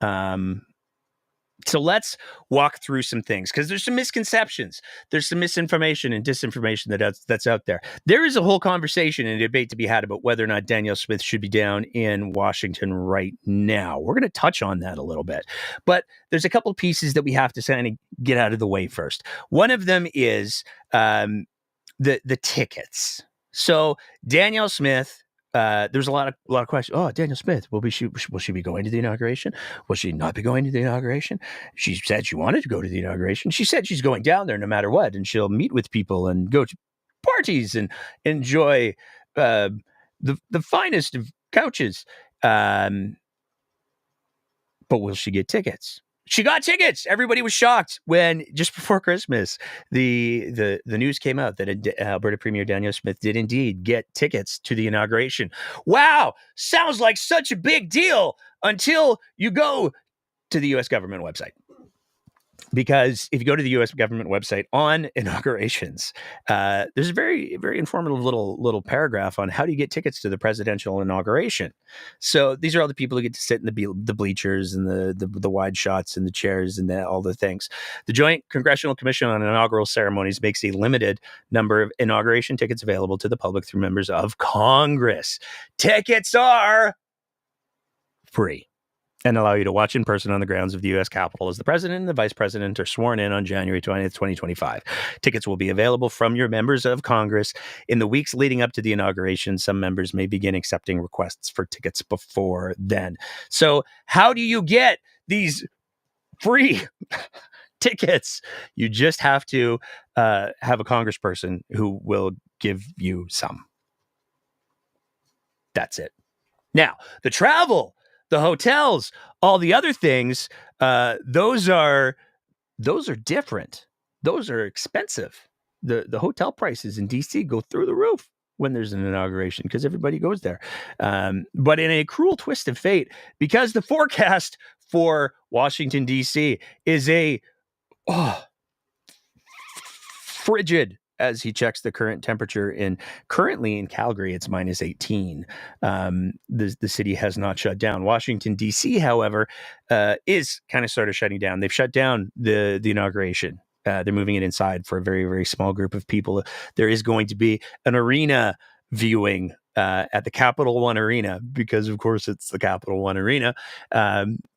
So let's walk through some things, because there's some misconceptions. There's some misinformation and disinformation that's out there. There is a whole conversation and debate to be had about whether or not Danielle Smith should be down in Washington right now. We're going to touch on that a little bit. But there's a couple of pieces that we have to kind of get out of the way first. One of them is the tickets. So Danielle Smith, there's a lot of questions. Oh, Danielle Smith, will she be going to the inauguration? Will she not be going to the inauguration? She said she wanted to go to the inauguration. She said she's going down there no matter what, and she'll meet with people and go to parties and enjoy the finest of couches. But will she get tickets? She got tickets. Everybody was shocked when just before Christmas, the news came out that Alberta Premier Danielle Smith did indeed get tickets to the inauguration. Wow, sounds like such a big deal until you go to the U.S. government website. Because if you go to the U.S. government website on inaugurations, there's a very, very informative little paragraph on how do you get tickets to the presidential inauguration. So these are all the people who get to sit in the bleachers and the wide shots and the chairs and all the things. The Joint Congressional Commission on Inaugural Ceremonies makes a limited number of inauguration tickets available to the public through members of Congress. Tickets are free and allow you to watch in person on the grounds of the U.S. Capitol as the president and the vice president are sworn in on January 20th, 2025. Tickets will be available from your members of Congress. In the weeks leading up to the inauguration, some members may begin accepting requests for tickets before then. So how do you get these free tickets? You just have to have a congressperson who will give you some. That's it. Now, the travel, the hotels, all the other things, those are different. Those are expensive. The hotel prices in DC go through the roof when there's an inauguration because everybody goes there. But in a cruel twist of fate, because the forecast for Washington, DC is frigid as he checks the current temperature currently in Calgary, it's minus 18. The city has not shut down. Washington, D.C., however, is kind of sort of shutting down. They've shut down the inauguration. They're moving it inside for a very, very small group of people. There is going to be an arena viewing at the Capital One Arena, because of course it's the Capital One Arena,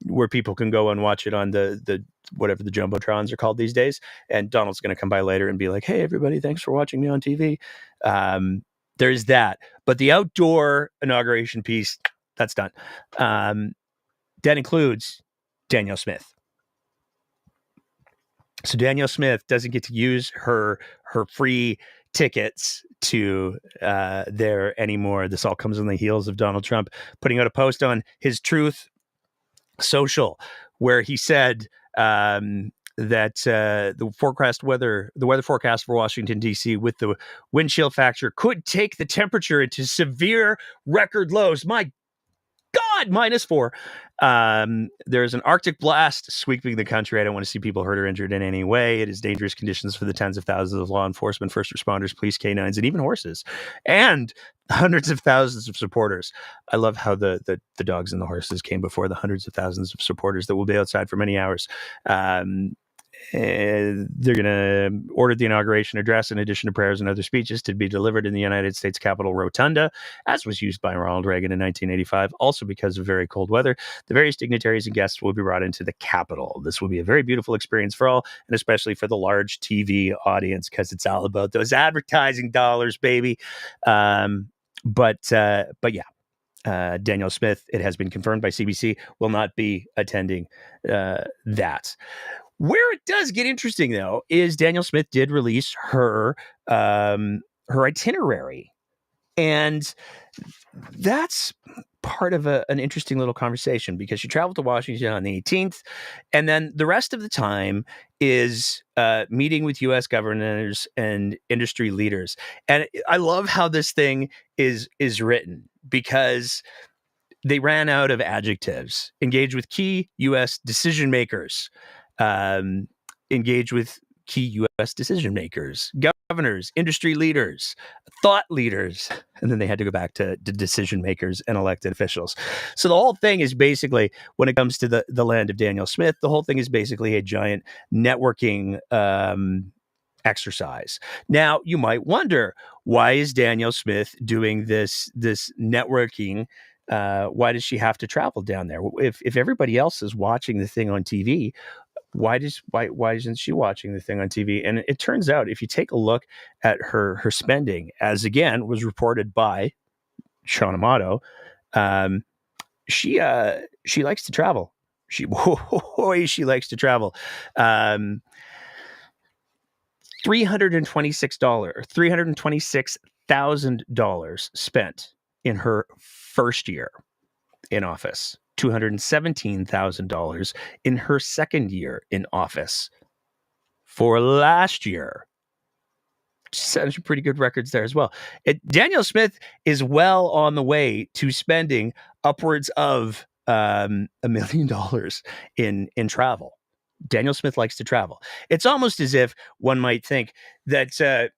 where people can go and watch it on the whatever the Jumbotrons are called these days. And Donald's going to come by later and be like, hey, everybody, thanks for watching me on TV. There's that. But the outdoor inauguration piece, that's done. That includes Danielle Smith. So Danielle Smith doesn't get to use her free tickets to there anymore. This all comes on the heels of Donald Trump putting out a post on his Truth Social where he said that the weather forecast for Washington, D.C. with the wind chill factor could take the temperature into severe record lows. My God, -4. There's an Arctic blast sweeping the country. I don't want to see people hurt or injured in any way. It is dangerous conditions for the tens of thousands of law enforcement, first responders, police, canines, and even horses, and hundreds of thousands of supporters. I love how the dogs and the horses came before the hundreds of thousands of supporters that will be outside for many hours. They're going to order the inauguration address in addition to prayers and other speeches to be delivered in the United States Capitol Rotunda, as was used by Ronald Reagan in 1985. Also, because of very cold weather, the various dignitaries and guests will be brought into the Capitol. This will be a very beautiful experience for all, and especially for the large TV audience, because it's all about those advertising dollars, baby. But yeah. Danielle Smith, it has been confirmed by CBC, will not be attending that. Where it does get interesting, though, is Danielle Smith did release her itinerary, and that's part of an interesting little conversation, because she traveled to Washington on the 18th, and then the rest of the time is meeting with U.S. governors and industry leaders. And I love how this thing is written, because they ran out of adjectives. Engage with key U.S. decision makers. Engage with key U.S. decision makers, governors, industry leaders, thought leaders, and then they had to go back to decision makers and elected officials. So the whole thing is basically, when it comes to the land of Danielle Smith, the whole thing is basically a giant networking exercise. Now, you might wonder, why is Danielle Smith doing this networking? Why does she have to travel down there? If everybody else is watching the thing on TV, why isn't she watching the thing on TV? And it turns out, if you take a look at her spending, as again was reported by Sean Amato, she likes to travel. She likes to travel. $326,000 spent in her first year in office. $217,000 in her second year in office. For last year, set some pretty good records there as well. Danielle Smith is well on the way to spending upwards of $1 million in travel. Danielle Smith likes to travel. It's almost as if one might think that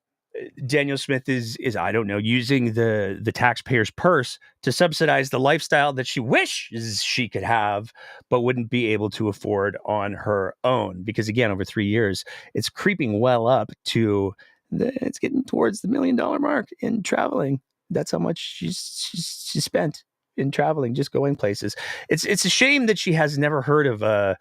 Danielle Smith is I don't know, using the taxpayer's purse to subsidize the lifestyle that she wishes she could have, but wouldn't be able to afford on her own. Because again, over 3 years, it's creeping well up to it's getting towards the $1 million mark in traveling. That's how much she's spent in traveling, just going places. It's a shame that she has never heard of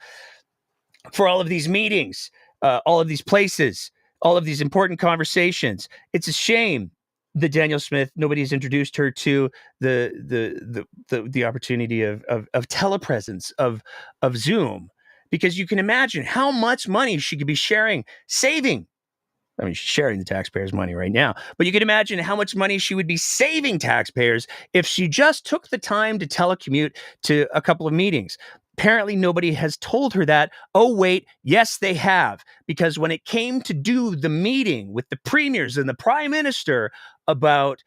for all of these meetings, all of these places, all of these important conversations. It's a shame that Danielle Smith, nobody's introduced her to the opportunity of telepresence, of Zoom, because you can imagine how much money she could be saving. I mean, she's sharing the taxpayers' money right now, but you can imagine how much money she would be saving taxpayers if she just took the time to telecommute to a couple of meetings. Apparently, nobody has told her that. Oh, wait, yes, they have. Because when it came to do the meeting with the premiers and the prime minister about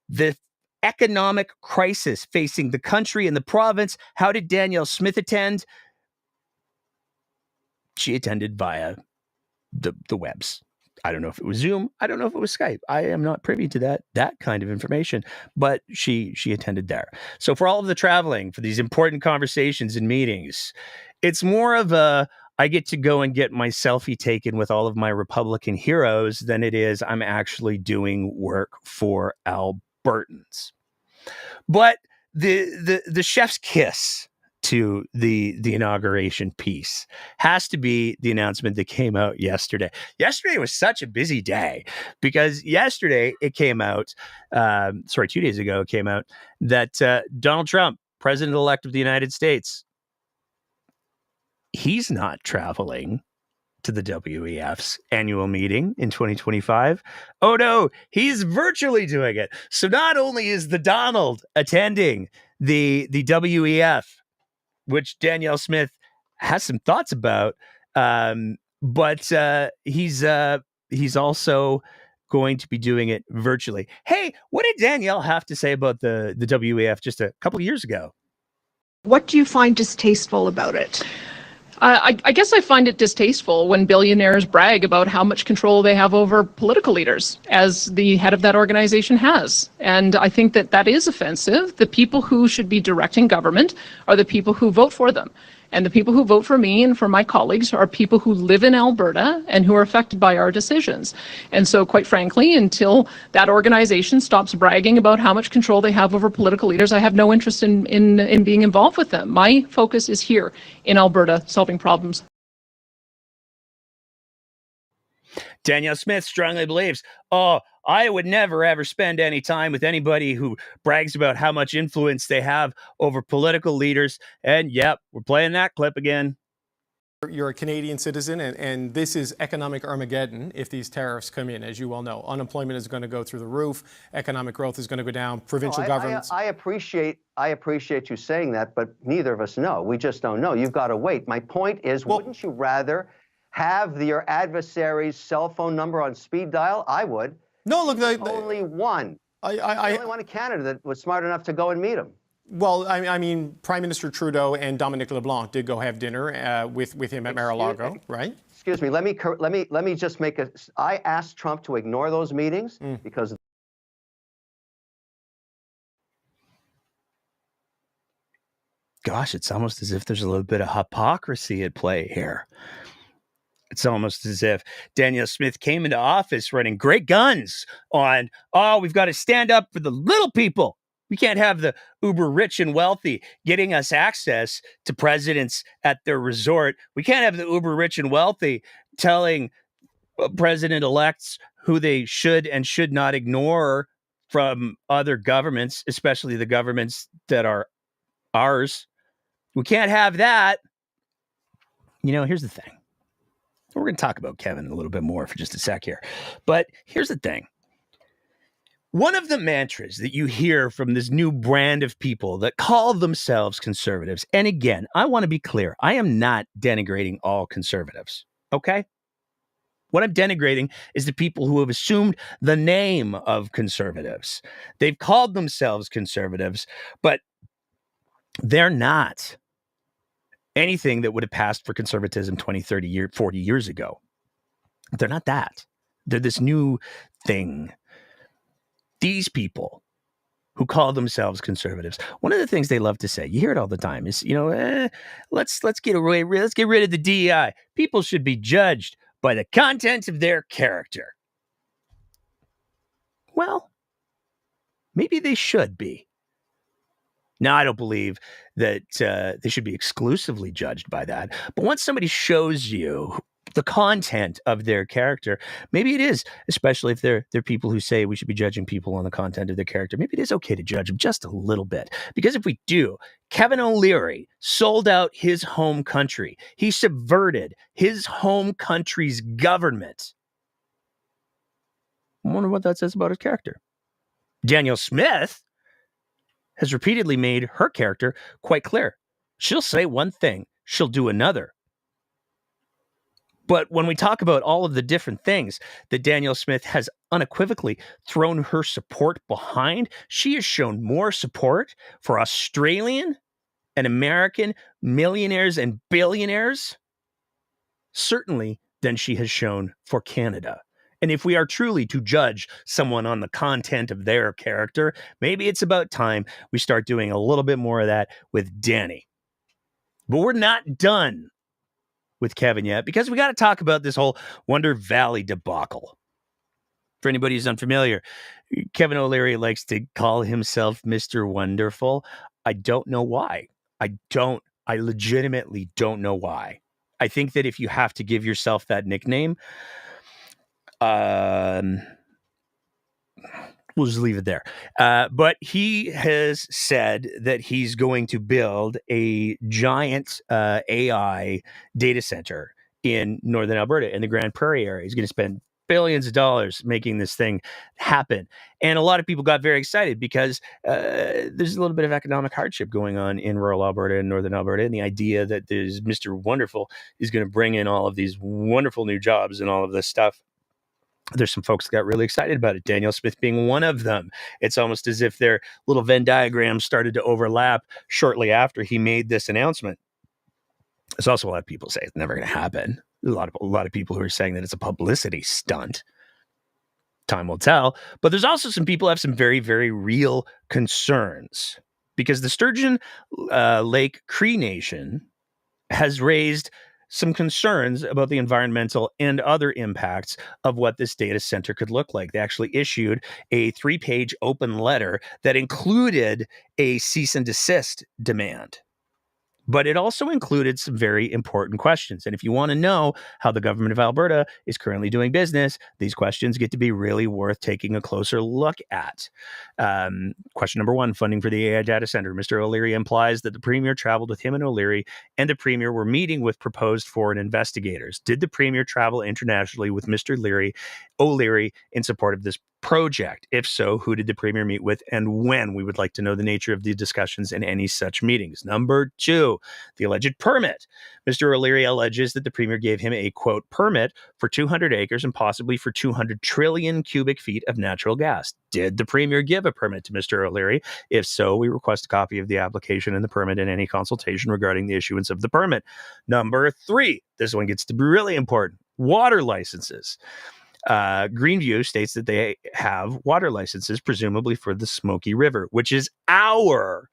the economic crisis facing the country and the province, how did Danielle Smith attend? She attended via the webs. I don't know if it was Zoom. I don't know if it was Skype. I am not privy to that kind of information, but she attended there. So for all of the traveling, for these important conversations and meetings, it's more of I get to go and get my selfie taken with all of my Republican heroes than it is I'm actually doing work for Albertans. But the chef's kiss to the inauguration piece has to be the announcement that came out yesterday. Yesterday was such a busy day because yesterday it came out, 2 days ago, it came out that Donald Trump, president-elect of the United States, he's not traveling to the WEF's annual meeting in 2025. Oh no, he's virtually doing it. So not only is the Donald attending the WEF, which Danielle Smith has some thoughts about, but he's also going to be doing it virtually. Hey, what did Danielle have to say about the WEF just a couple of years ago? What do you find distasteful about it? I guess I find it distasteful when billionaires brag about how much control they have over political leaders, as the head of that organization has. And I think that is offensive. The people who should be directing government are the people who vote for them. And the people who vote for me and for my colleagues are people who live in Alberta and who are affected by our decisions. And so, quite frankly, until that organization stops bragging about how much control they have over political leaders, I have no interest in being involved with them. My focus is here in Alberta, solving problems. Danielle Smith strongly believes, I would never, ever spend any time with anybody who brags about how much influence they have over political leaders. And yep, we're playing that clip again. You're a Canadian citizen, and this is economic Armageddon if these tariffs come in, as you well know. Unemployment is going to go through the roof. Economic growth is going to go down. Provincial governments. I appreciate you saying that, but neither of us know. We just don't know. You've got to wait. My point is, wouldn't you rather have your adversary's cell phone number on speed dial? I would. No, look, only one. The only one in Canada that was smart enough to go and meet him. Well, I mean, Prime Minister Trudeau and Dominic LeBlanc did go have dinner with him at Mar A Lago, right? Excuse me. Let me just make a. I asked Trump to ignore those meetings because. Gosh, it's almost as if there's a little bit of hypocrisy at play here. It's almost as if Danielle Smith came into office running great guns on, we've got to stand up for the little people. We can't have the uber rich and wealthy getting us access to presidents at their resort. We can't have the uber rich and wealthy telling president-elects who they should and should not ignore from other governments, especially the governments that are ours. We can't have that. You know, here's the thing. We're going to talk about Kevin a little bit more for just a sec here. But here's the thing. One of the mantras that you hear from this new brand of people that call themselves conservatives, and again, I want to be clear, I am not denigrating all conservatives, okay? What I'm denigrating is the people who have assumed the name of conservatives. They've called themselves conservatives, but they're not anything that would have passed for conservatism 20, 30, 40 years ago. They're not that. They're this new thing. These people who call themselves conservatives, one of the things they love to say, you hear it all the time, is, let's get rid of the DEI. People should be judged by the content of their character. Well, maybe they should be. Now, I don't believe that they should be exclusively judged by that. But once somebody shows you the content of their character, maybe it is, especially if they're people who say we should be judging people on the content of their character, maybe it is okay to judge them just a little bit. Because if we do, Kevin O'Leary sold out his home country. He subverted his home country's government. I wonder what that says about his character. Danielle Smith has repeatedly made her character quite clear. She'll say one thing, she'll do another. But when we talk about all of the different things that Danielle Smith has unequivocally thrown her support behind, she has shown more support for Australian and American millionaires and billionaires, certainly, than she has shown for Canada. And if we are truly to judge someone on the content of their character, maybe it's about time we start doing a little bit more of that with Danny. But we're not done with Kevin yet, because we got to talk about this whole Wonder Valley debacle. For anybody who's unfamiliar, Kevin O'Leary likes to call himself Mr. Wonderful. I don't know why. I legitimately don't know why. I think that if you have to give yourself that nickname, we'll just leave it there. But he has said that he's going to build a giant AI data center in northern Alberta, in the Grand Prairie area. He's going to spend billions of dollars making this thing happen. And a lot of people got very excited because there's a little bit of economic hardship going on in rural Alberta and northern Alberta. And the idea that there's Mr. Wonderful is going to bring in all of these wonderful new jobs and all of this stuff. There's some folks that got really excited about it, Danielle Smith being one of them. It's almost as if their little Venn diagrams started to overlap shortly after he made this announcement. There's also a lot of people say it's never going to happen. A lot of people who are saying that it's a publicity stunt. Time will tell. But there's also some people who have some very, very real concerns, because the Sturgeon Lake Cree Nation has raised some concerns about the environmental and other impacts of what this data center could look like. They actually issued a 3-page open letter that included a cease and desist demand. But it also included some very important questions. And if you want to know how the government of Alberta is currently doing business, these questions get to be really worth taking a closer look at. Question number 1, funding for the AI data center. Mr. O'Leary implies that the Premier traveled with him and O'Leary, and the Premier were meeting with proposed foreign investigators. Did the Premier travel internationally with Mr. O'Leary in support of this project? If so, who did the Premier meet with and when? We would like to know the nature of the discussions in any such meetings. Number 2, the alleged permit. Mr. O'Leary alleges that the Premier gave him a, quote, permit for 200 acres and possibly for 200 trillion cubic feet of natural gas. Did the Premier give a permit to Mr. O'Leary? If so, we request a copy of the application and the permit and any consultation regarding the issuance of the permit. Number 3, this one gets to be really important, water licenses. Greenview states that they have water licenses, presumably for the Smoky River, which is our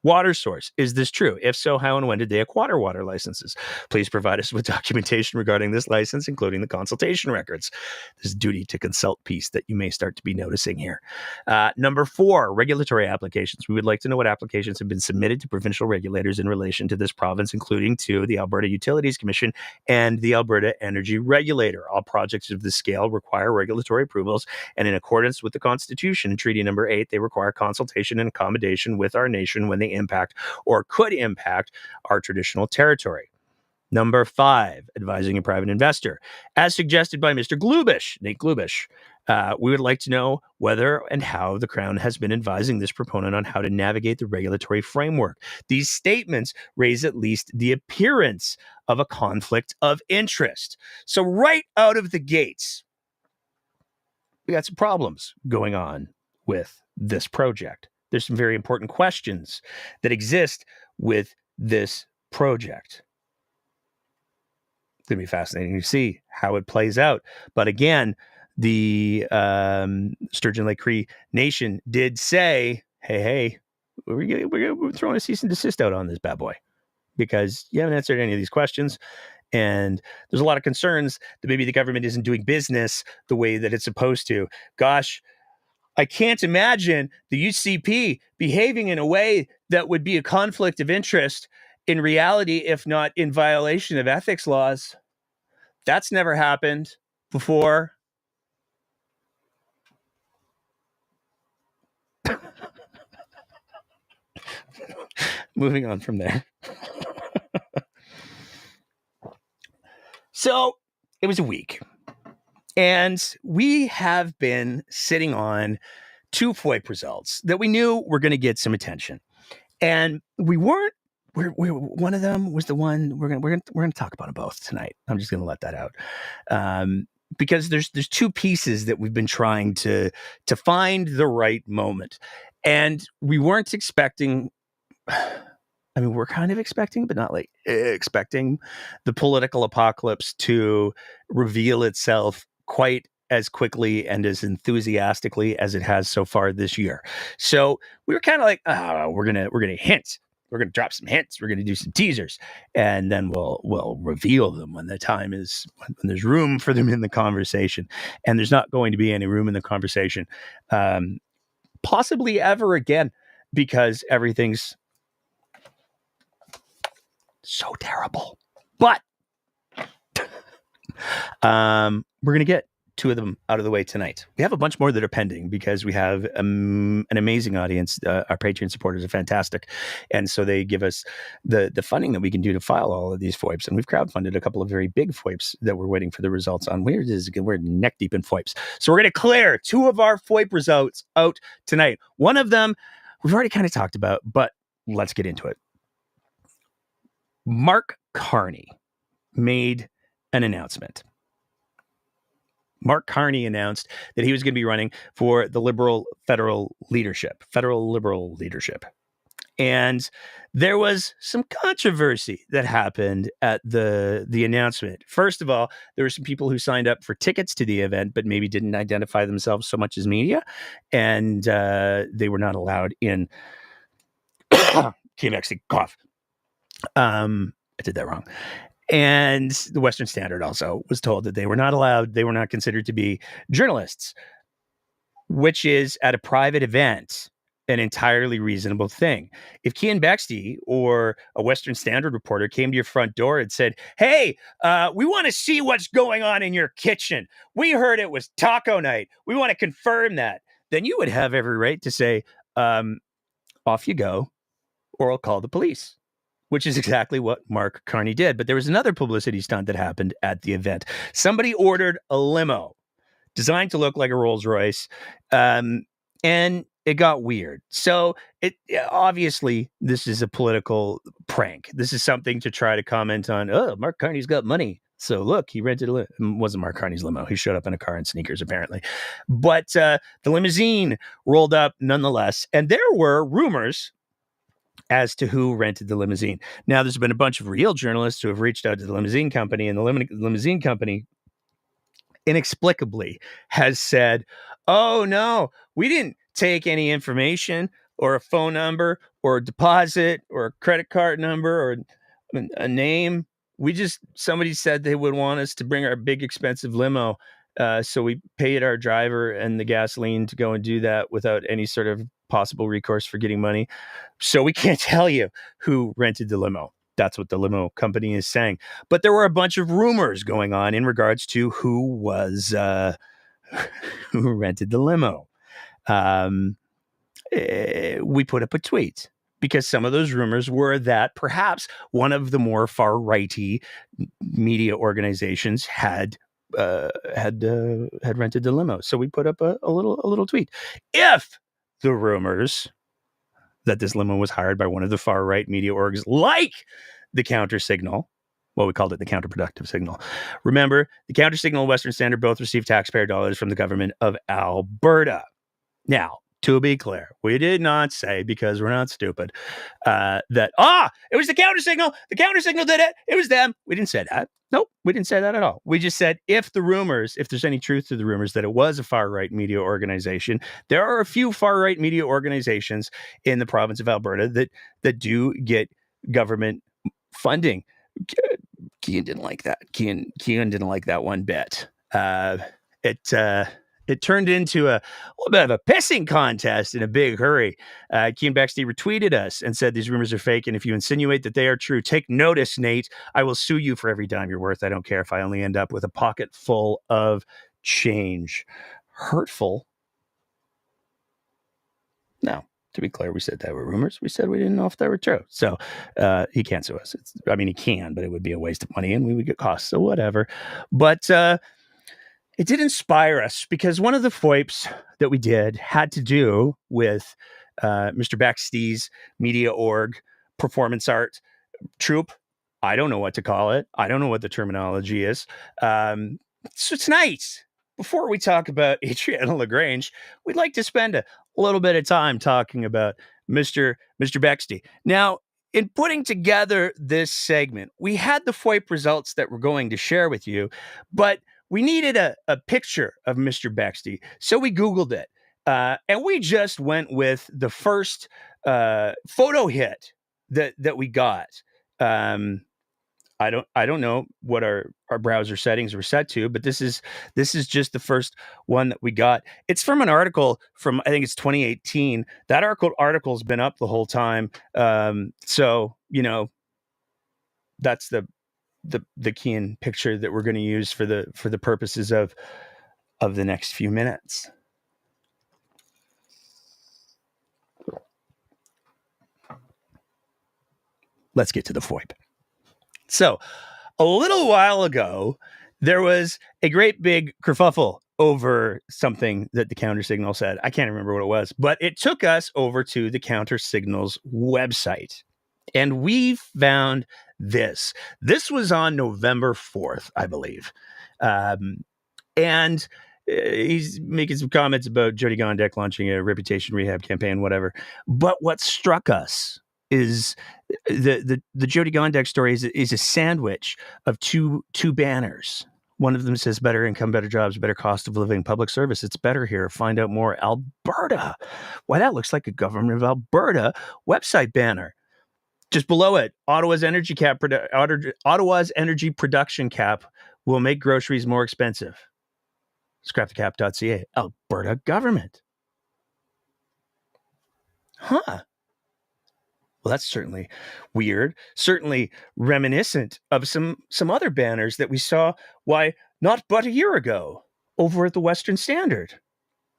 water source. Is this true? If so, how and when did they acquire water licenses? Please provide us with documentation regarding this license, including the consultation records. This duty to consult piece that you may start to be noticing here. Number 4, regulatory applications. We would like to know what applications have been submitted to provincial regulators in relation to this province, including to the Alberta Utilities Commission and the Alberta Energy Regulator. All projects of this scale require regulatory approvals, and in accordance with the Constitution and Treaty Number 8, they require consultation and accommodation with our nation when they impact or could impact our traditional territory. Number 5, advising a private investor. As suggested by Mr. Glubish, Nate Glubish, we would like to know whether and how the Crown has been advising this proponent on how to navigate the regulatory framework. These statements raise at least the appearance of a conflict of interest. So right out of the gates, we got some problems going on with this project. There's some very important questions that exist with this project. It's going to be fascinating to see how it plays out. But again, the Sturgeon Lake Cree Nation did say, hey, we're throwing a cease and desist out on this bad boy because you haven't answered any of these questions. And there's a lot of concerns that maybe the government isn't doing business the way that it's supposed to. Gosh, I can't imagine the UCP behaving in a way that would be a conflict of interest in reality, if not in violation of ethics laws. That's never happened before. Moving on from there. So it was a week. And we have been sitting on 2 FOIP results that we knew were going to get some attention. And we weren't, one of them was the one we're going to talk about them both tonight. I'm just going to let that out. Because there's 2 pieces that we've been trying to find the right moment. And we weren't expecting, I mean, we're kind of expecting, but not like expecting the political apocalypse to reveal itself quite as quickly and as enthusiastically as it has so far this year. So we were kind of like, we're gonna hint. We're gonna drop some hints. We're gonna do some teasers, and then we'll reveal them when the time is, when there's room for them in the conversation. And there's not going to be any room in the conversation, possibly ever again, because everything's so terrible. But we're going to get 2 of them out of the way tonight. We have a bunch more that are pending because we have an amazing audience. Our Patreon supporters are fantastic. And so they give us the funding that we can do to file all of these FOIPs. And we've crowdfunded a couple of very big FOIPs that we're waiting for the results on. We're neck deep in FOIPs. So we're going to clear 2 of our FOIP results out tonight. One of them we've already kind of talked about, but let's get into it. Mark Carney made an announcement. Mark Carney announced that he was going to be running for the Liberal federal Liberal leadership. And there was some controversy that happened at the announcement. First of all, there were some people who signed up for tickets to the event, but maybe didn't identify themselves so much as media. And they were not allowed in. Can't actually cough. I did that wrong. And the Western Standard also was told that they were not allowed, they were not considered to be journalists, which is at a private event, an entirely reasonable thing. If Cian Bexty or a Western Standard reporter came to your front door and said, hey, we want to see what's going on in your kitchen. We heard it was taco night. We want to confirm that. Then you would have every right to say, off you go, or I'll call the police. Which is exactly what Mark Carney did. But there was another publicity stunt that happened at the event. Somebody ordered a limo designed to look like a Rolls Royce. And it got weird. So obviously this is a political prank. This is something to try to comment on. Oh, Mark Carney's got money. So look, he rented it wasn't Mark Carney's limo. He showed up in a car and sneakers, apparently. But the limousine rolled up nonetheless. And there were rumors as to who rented the limousine. Now, there's been a bunch of real journalists who have reached out to the limousine company, and the limousine company inexplicably has said, oh, no, we didn't take any information or a phone number or a deposit or a credit card number or a name. Somebody said they would want us to bring our big expensive limo. So we paid our driver and the gasoline to go and do that without any sort of possible recourse for getting money. So we can't tell you who rented the limo. That's what the limo company is saying. But there were a bunch of rumors going on in regards to who rented the limo. We put up a tweet because some of those rumors were that perhaps one of the more far-righty media organizations had rented the limo. So we put up a little tweet. If the rumors that this limo was hired by one of the far-right media orgs like the Counter Signal, well, we called it the Counterproductive Signal. Remember, the Counter Signal and Western Standard both received taxpayer dollars from the government of Alberta. Now, to be clear, we did not say, because we're not stupid, that, it was the Counter Signal. The Counter Signal did it. It was them. We didn't say that. Nope, we didn't say that at all. We just said if there's any truth to the rumors that it was a far-right media organization, there are a few far-right media organizations in the province of Alberta that do get government funding. Kean didn't like that. Kean didn't like that one bit. It turned into a little bit of a pissing contest in a big hurry. Kean Bexley retweeted us and said, these rumors are fake, and if you insinuate that they are true, take notice, Nate. I will sue you for every dime you're worth. I don't care if I only end up with a pocket full of change. Hurtful. No, to be clear, we said that were rumors. We said we didn't know if they were true. So he can't sue us. He can, but it would be a waste of money, and we would get costs, so whatever. But it did inspire us because one of the FOIPs that we did had to do with Mr. Bexley's media org, performance art troupe. I don't know what to call it. I don't know what the terminology is. So it's nice. Before we talk about Adriana LaGrange, we'd like to spend a little bit of time talking about Mr. Bexley. Now, in putting together this segment, we had the FOIP results that we're going to share with you, but we needed a picture of Mr. Bexley, so we Googled it, and we just went with the first photo hit that we got. I don't know what our browser settings were set to, but this is just the first one that we got. It's from an article from, I think it's 2018. That article's been up the whole time, so that's the Kean picture that we're going to use for the purposes of the next few minutes. Let's get to the FOIP. So, a little while ago, there was a great big kerfuffle over something that the Counter Signal said. I can't remember what it was, but it took us over to the Counter Signal's website. And we found this. This was on November 4th, I believe. And he's making some comments about Jody Gondek launching a reputation rehab campaign, whatever. But what struck us is the Jody Gondek story is a sandwich of two banners. One of them says better income, better jobs, better cost of living, public service. It's better here. Find out more. Alberta. Why, that looks like a Government of Alberta website banner. Just below it, Ottawa's energy production cap will make groceries more expensive. Scrapthecap.ca. Alberta government. Huh. Well, that's certainly weird. Certainly reminiscent of some other banners that we saw, not but a year ago, over at the Western Standard.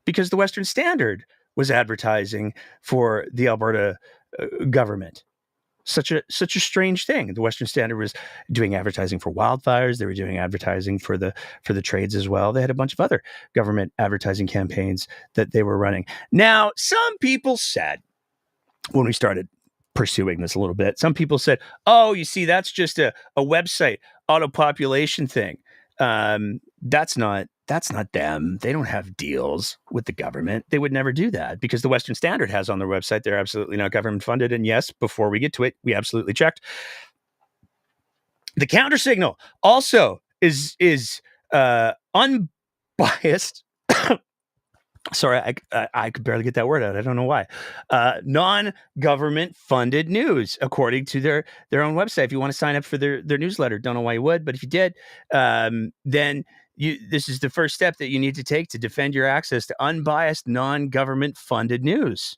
Because the Western Standard was advertising for the Alberta government. such a strange thing. The Western Standard was doing advertising for wildfires. They were doing advertising for the trades as well. They had a bunch of other government advertising campaigns that they were running. Now, some people said, when we started pursuing this a little bit, some people said, "Oh, you see, that's just a website auto-population thing. That's not them. They don't have deals with the government. They would never do that because the Western Standard has on their website they're absolutely not government funded." And yes, before we get to it, we absolutely checked. The Counter Signal also is unbiased. Sorry, I could barely get that word out. I don't know why. Non-government funded news, according to their own website. If you want to sign up for their newsletter, don't know why you would, but if you did, then this is the first step that you need to take to defend your access to unbiased, non-government funded news.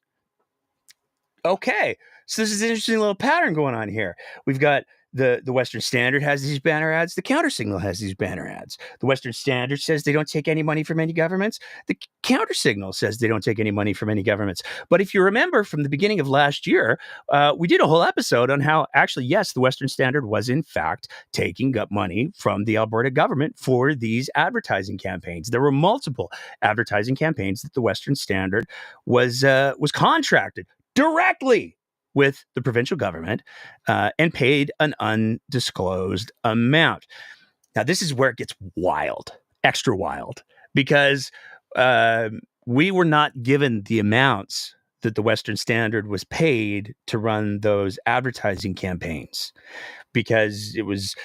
Okay, so this is an interesting little pattern going on here. We've got the Western Standard has these banner ads. The Counter Signal has these banner ads. The Western Standard says they don't take any money from any governments. The Counter Signal says they don't take any money from any governments. But if you remember from the beginning of last year, we did a whole episode on how actually, yes, the Western Standard was in fact taking up money from the Alberta government for these advertising campaigns. There were multiple advertising campaigns that the Western Standard was contracted directly with the provincial government and paid an undisclosed amount. Now, this is where it gets wild, extra wild, because we were not given the amounts that the Western Standard was paid to run those advertising campaigns because it was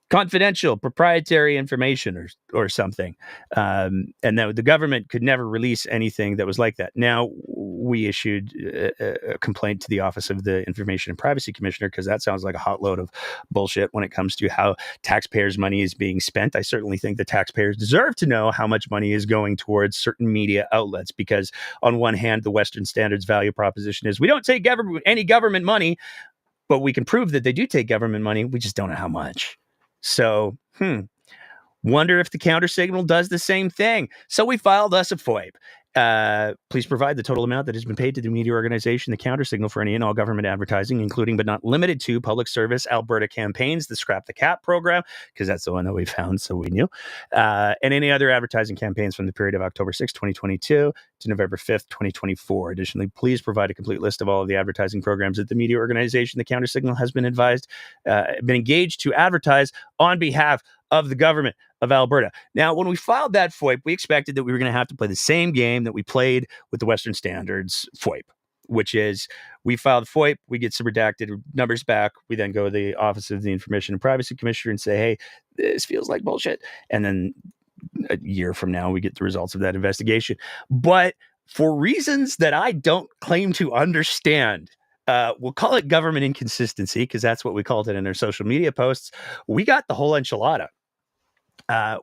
confidential, proprietary information or something. And that the government could never release anything that was like that. Now, we issued a complaint to the Office of the Information and Privacy Commissioner because that sounds like a hot load of bullshit when it comes to how taxpayers' money is being spent. I certainly think the taxpayers deserve to know how much money is going towards certain media outlets because on one hand, the Western Standard's value proposition is we don't take any government money, but we can prove that they do take government money. We just don't know how much. So, wonder if the Counter Signal does the same thing. So we filed us a FOIP. Please provide the total amount that has been paid to the media organization, the Counter Signal, for any and all government advertising, including but not limited to public service Alberta campaigns, the Scrap the Cap program, because that's the one that we found, so we knew, and any other advertising campaigns from the period of October 6, 2022 to November 5th, 2024. Additionally, please provide a complete list of all of the advertising programs that the media organization, the Counter Signal, has been engaged to advertise on behalf of the government of Alberta. Now, when we filed that FOIP, we expected that we were going to have to play the same game that we played with the Western Standard's FOIP, which is we filed FOIP, we get some redacted numbers back, we then go to the Office of the Information and Privacy Commissioner and say, hey, this feels like bullshit. And then a year from now, we get the results of that investigation. But for reasons that I don't claim to understand, we'll call it government inconsistency because that's what we called it in our social media posts. We got the whole enchilada.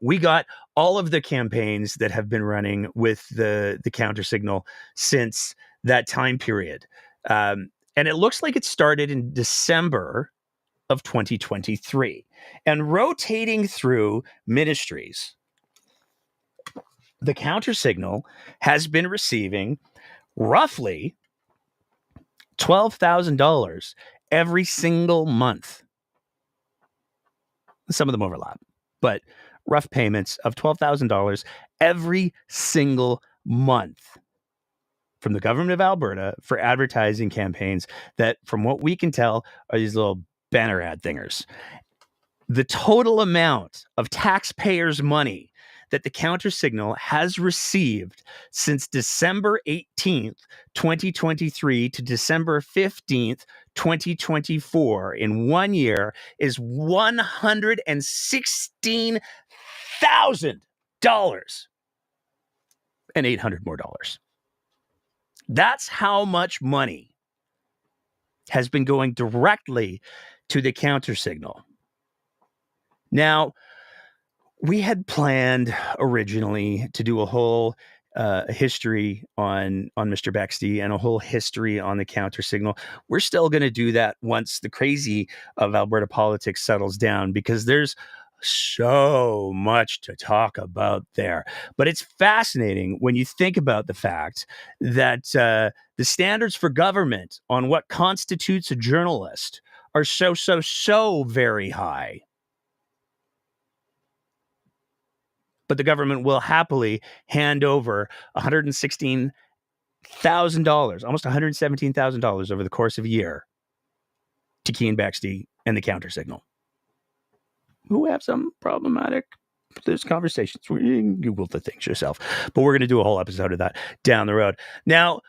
We got all of the campaigns that have been running with the Counter Signal since that time period. And it looks like it started in December of 2023. And rotating through ministries, the Counter Signal has been receiving roughly $12,000 every single month. Some of them overlap, but rough payments of $12,000 every single month from the government of Alberta for advertising campaigns that, from what we can tell, are these little banner ad thingers. The total amount of taxpayers' money that the Counter Signal has received since December 18th, 2023 to December 15th, 2024 in 1 year is $116,000 and $800 more. That's how much money has been going directly to the Counter Signal. Now, we had planned originally to do a whole history on Mr. Bexty and a whole history on the Counter Signal. We're still going to do that once the crazy of Alberta politics settles down, because there's so much to talk about there. But it's fascinating when you think about the fact that the standards for government on what constitutes a journalist are so very high. But the government will happily hand over $116,000, almost $117,000 over the course of a year to Keane Bexte and the counter signal, who have some problematic conversations. You can Google the things yourself, but we're going to do a whole episode of that down the road. Now,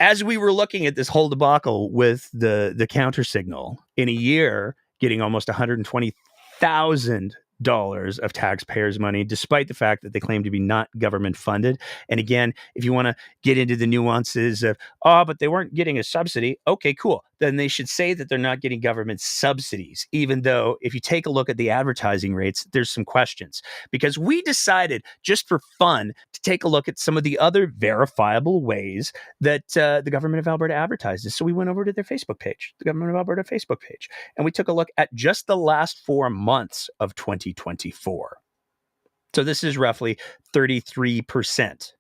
as we were looking at this whole debacle with the counter signal, in a year getting almost $120,000 of taxpayers' money, despite the fact that they claim to be not government funded. And again, if you want to get into the nuances of, but they weren't getting a subsidy. Okay, cool. Then they should say that they're not getting government subsidies, even though if you take a look at the advertising rates, there's some questions. Because we decided, just for fun, to take a look at some of the other verifiable ways that the government of Alberta advertises. So we went over to their Facebook page, the government of Alberta Facebook page, and we took a look at just the last 4 months of 2024. So this is roughly 33%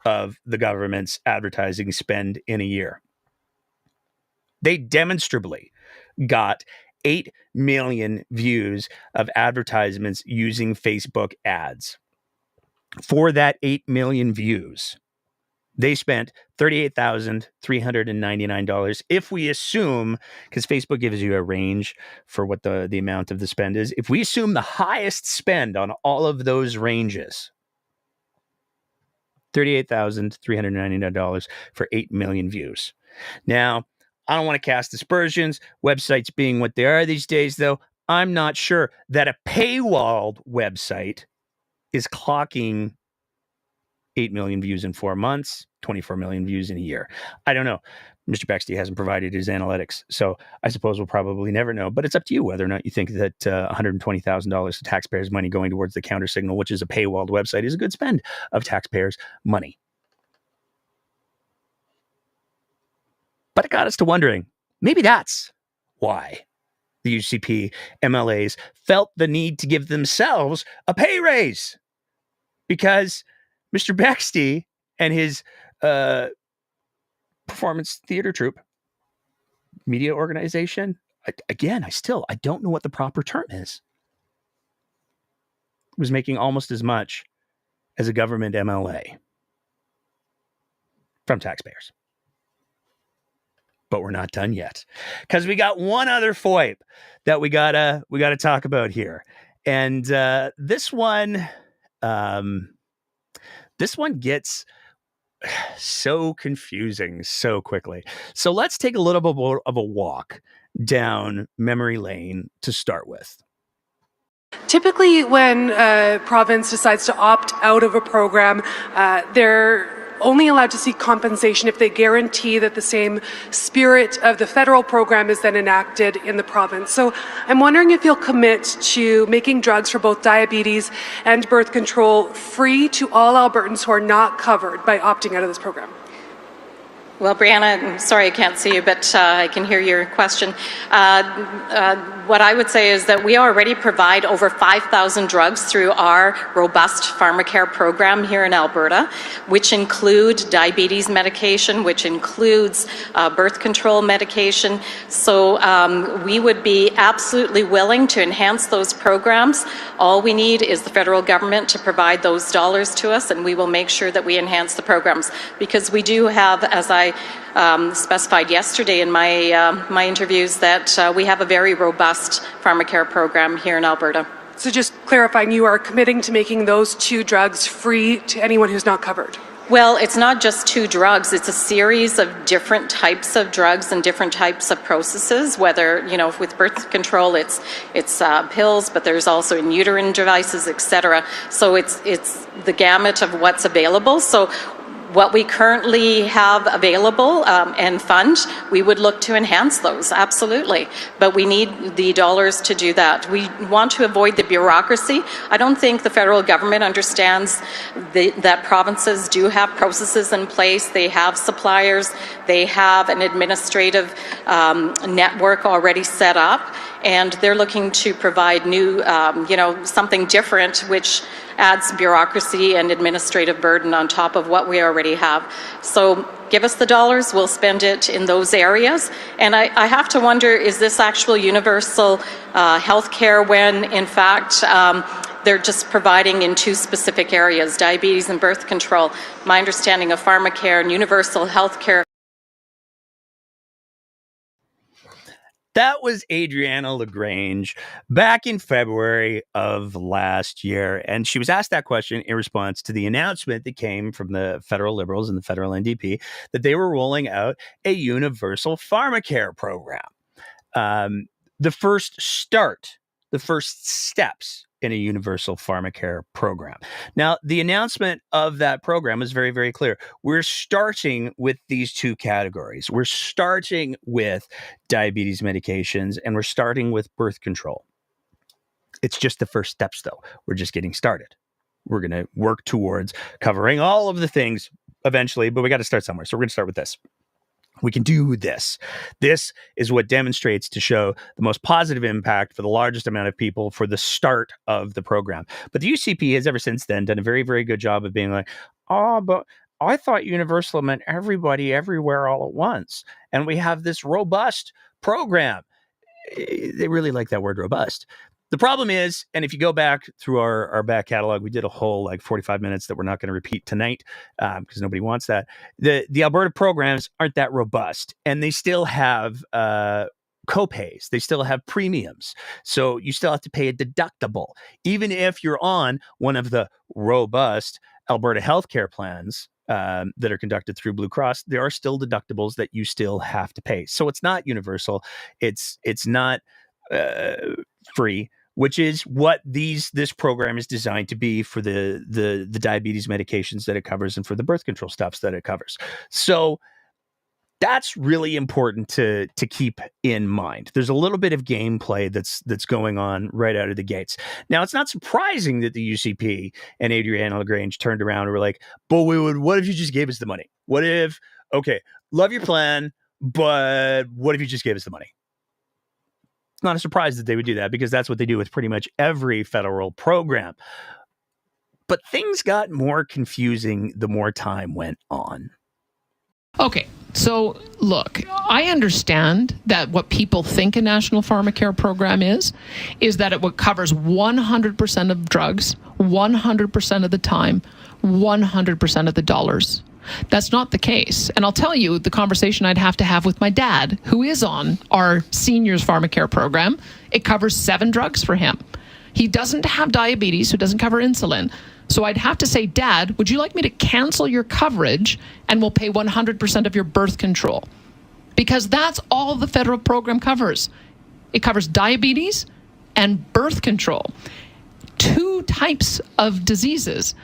of the government's advertising spend in a year. They demonstrably got 8 million views of advertisements using Facebook ads. For that 8 million views, they spent $38,399. If we assume, because Facebook gives you a range for what the amount of the spend is, if we assume the highest spend on all of those ranges, $38,399 for 8 million views. Now, I don't want to cast aspersions, websites being what they are these days, though. I'm not sure that a paywalled website is clocking 8 million views in 4 months, 24 million views in a year. I don't know. Mr. Bexte hasn't provided his analytics, so I suppose we'll probably never know. But it's up to you whether or not you think that $120,000 of taxpayers' money going towards the counter signal, which is a paywalled website, is a good spend of taxpayers' money. But it got us to wondering, maybe that's why the UCP MLAs felt the need to give themselves a pay raise. Because Mr. Bexte and his performance theater troupe, media organization, again, I don't know what the proper term is, was making almost as much as a government MLA from taxpayers. But we're not done yet, because we got one other FOIP that we gotta talk about here, and this one gets so confusing so quickly. So let's take a little bit of a walk down memory lane to start with. Typically, when a province decides to opt out of a program, they're only allowed to seek compensation if they guarantee that the same spirit of the federal program is then enacted in the province. So I'm wondering if you'll commit to making drugs for both diabetes and birth control free to all Albertans who are not covered by opting out of this program. Well, Brianna, I'm sorry I can't see you, but I can hear your question. What I would say is that we already provide over 5,000 drugs through our robust Pharmacare program here in Alberta, which include diabetes medication, which includes birth control medication. So we would be absolutely willing to enhance those programs. All we need is the federal government to provide those dollars to us, and we will make sure that we enhance the programs, because we do have, as I specified yesterday in my interviews, that we have a very robust Pharmacare program here in Alberta. So just clarifying, you are committing to making those 2 drugs free to anyone who's not covered? Well, it's not just 2 drugs. It's a series of different types of drugs and different types of processes, whether, with birth control, it's pills, but there's also in uterine devices, etc. So it's the gamut of what's available. So what we currently have available and fund, we would look to enhance those, absolutely. But we need the dollars to do that. We want to avoid the bureaucracy. I don't think the federal government understands that provinces do have processes in place. They have suppliers. They have an administrative network already set up. and they're looking to provide new, something different, which adds bureaucracy and administrative burden on top of what we already have. So give us the dollars, we'll spend it in those areas. And I have to wonder, is this actual universal health care when, in fact, they're just providing in two specific areas, diabetes and birth control? My understanding of Pharmacare and universal health care. That was Adriana LaGrange back in February of last year. And she was asked that question in response to the announcement that came from the federal Liberals and the federal NDP that they were rolling out a universal pharmacare program. The first steps in a universal pharmacare program. Now, the announcement of that program is very, very clear. We're starting with these two categories. We're starting with diabetes medications, and we're starting with birth control. It's just the first steps, though. We're just getting started. We're going to work towards covering all of the things eventually, but we got to start somewhere. So we're going to start with this. We can do this. This is what demonstrates to show the most positive impact for the largest amount of people for the start of the program. But the UCP has ever since then done a very, very good job of being like, oh, but I thought universal meant everybody, everywhere, all at once. And we have this robust program. They really like that word robust. The problem is, and if you go back through our back catalog, we did a whole 45 minutes that we're not going to repeat tonight because nobody wants that. The Alberta programs aren't that robust, and they still have copays. They still have premiums. So you still have to pay a deductible. Even if you're on one of the robust Alberta healthcare plans that are conducted through Blue Cross, there are still deductibles that you still have to pay. So it's not universal. It's not free, which is what this program is designed to be for the diabetes medications that it covers and for the birth control stuffs that it covers. So that's really important to keep in mind. There's a little bit of gameplay that's going on right out of the gates. Now, it's not surprising that the UCP and Adriana LaGrange turned around and were like, but what if you just gave us the money? What if, okay, love your plan, but what if you just gave us the money? Not a surprise that they would do that because that's what they do with pretty much every federal program. But things got more confusing the more time went on. Okay, so look, I understand that what people think a national pharmacare program is that it covers 100% of drugs, 100% of the time, 100% of the dollars. That's not the case. And I'll tell you the conversation I'd have to have with my dad, who is on our seniors pharmacare program. It covers 7 drugs for him. He doesn't have diabetes, so it doesn't cover insulin. So I'd have to say, Dad, would you like me to cancel your coverage and we'll pay 100% of your birth control? Because that's all the federal program covers. It covers diabetes and birth control. 2 types of diseases.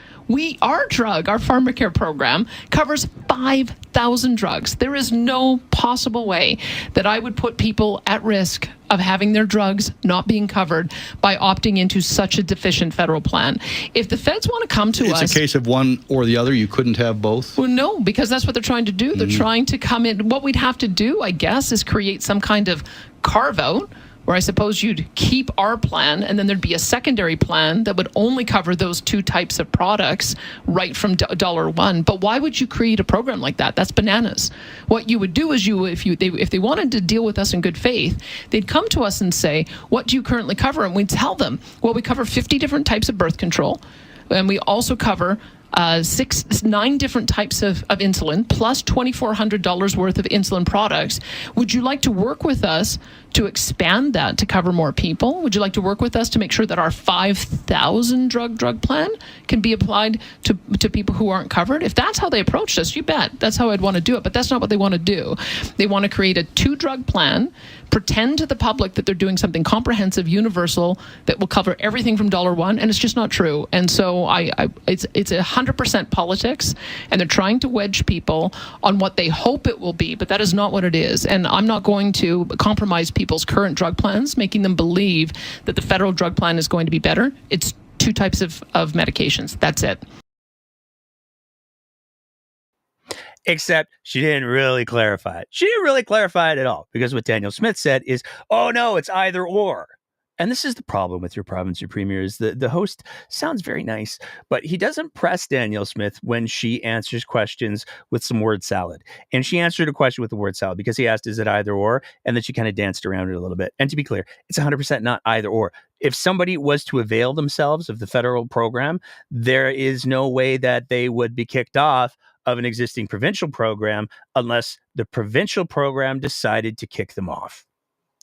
Our pharmacare program covers 5,000 drugs. There is no possible way that I would put people at risk of having their drugs not being covered by opting into such a deficient federal plan. If the feds want to come to us... It's a case of one or the other. You couldn't have both? Well, no, because that's what they're trying to do. They're trying to come in. What we'd have to do, I guess, is create some kind of carve-out where I suppose you'd keep our plan and then there'd be a secondary plan that would only cover those 2 types of products right from $1. But why would you create a program like that? That's bananas. What you would do is if they wanted to deal with us in good faith, they'd come to us and say, what do you currently cover? And we'd tell them, well, we cover 50 different types of birth control. And we also cover 9 different types of insulin, plus $2,400 worth of insulin products. Would you like to work with us to expand that to cover more people? Would you like to work with us to make sure that our 5,000 drug plan can be applied to people who aren't covered? If that's how they approached us, you bet. That's how I'd want to do it. But that's not what they want to do. They want to create a 2-drug plan, pretend to the public that they're doing something comprehensive, universal, that will cover everything from $1, and it's just not true. And so it's 100% politics, and they're trying to wedge people on what they hope it will be, but that is not what it is. And I'm not going to compromise people's current drug plans, making them believe that the federal drug plan is going to be better. It's 2 types of medications. That's it. Except she didn't really clarify it. She didn't really clarify it at all, because what Danielle Smith said is, oh no, it's either or. And this is the problem with your province, your premier, is the host sounds very nice, but he doesn't press Danielle Smith when she answers questions with some word salad. And she answered a question with the word salad because he asked, is it either or? And then she kind of danced around it a little bit. And to be clear, it's 100% not either or. If somebody was to avail themselves of the federal program, there is no way that they would be kicked off of an existing provincial program unless the provincial program decided to kick them off.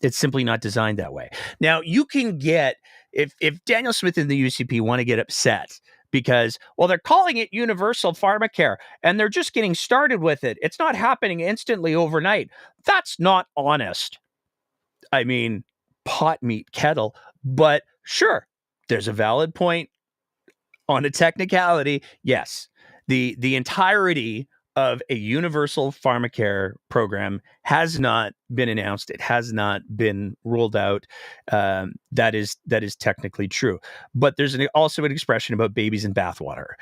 It's simply not designed that way. Now, you can get, if Danielle Smith and the UCP want to get upset because, well, they're calling it universal pharmacare and they're just getting started with it. It's not happening instantly overnight. That's not honest. I mean, pot meat kettle, but sure, there's a valid point on a technicality. Yes, the entirety of a universal pharmacare program has not been announced. It has not been ruled out. That is technically true. But there's also an expression about babies in bathwater.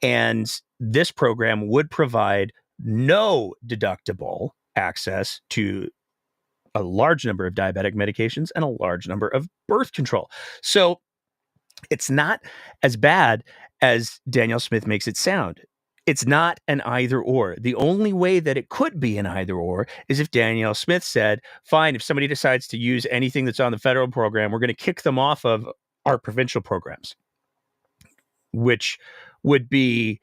And this program would provide no deductible access to a large number of diabetic medications and a large number of birth control. So it's not as bad as Danielle Smith makes it sound. It's not an either or. The only way that it could be an either or is if Danielle Smith said, fine, if somebody decides to use anything that's on the federal program, we're going to kick them off of our provincial programs, which would be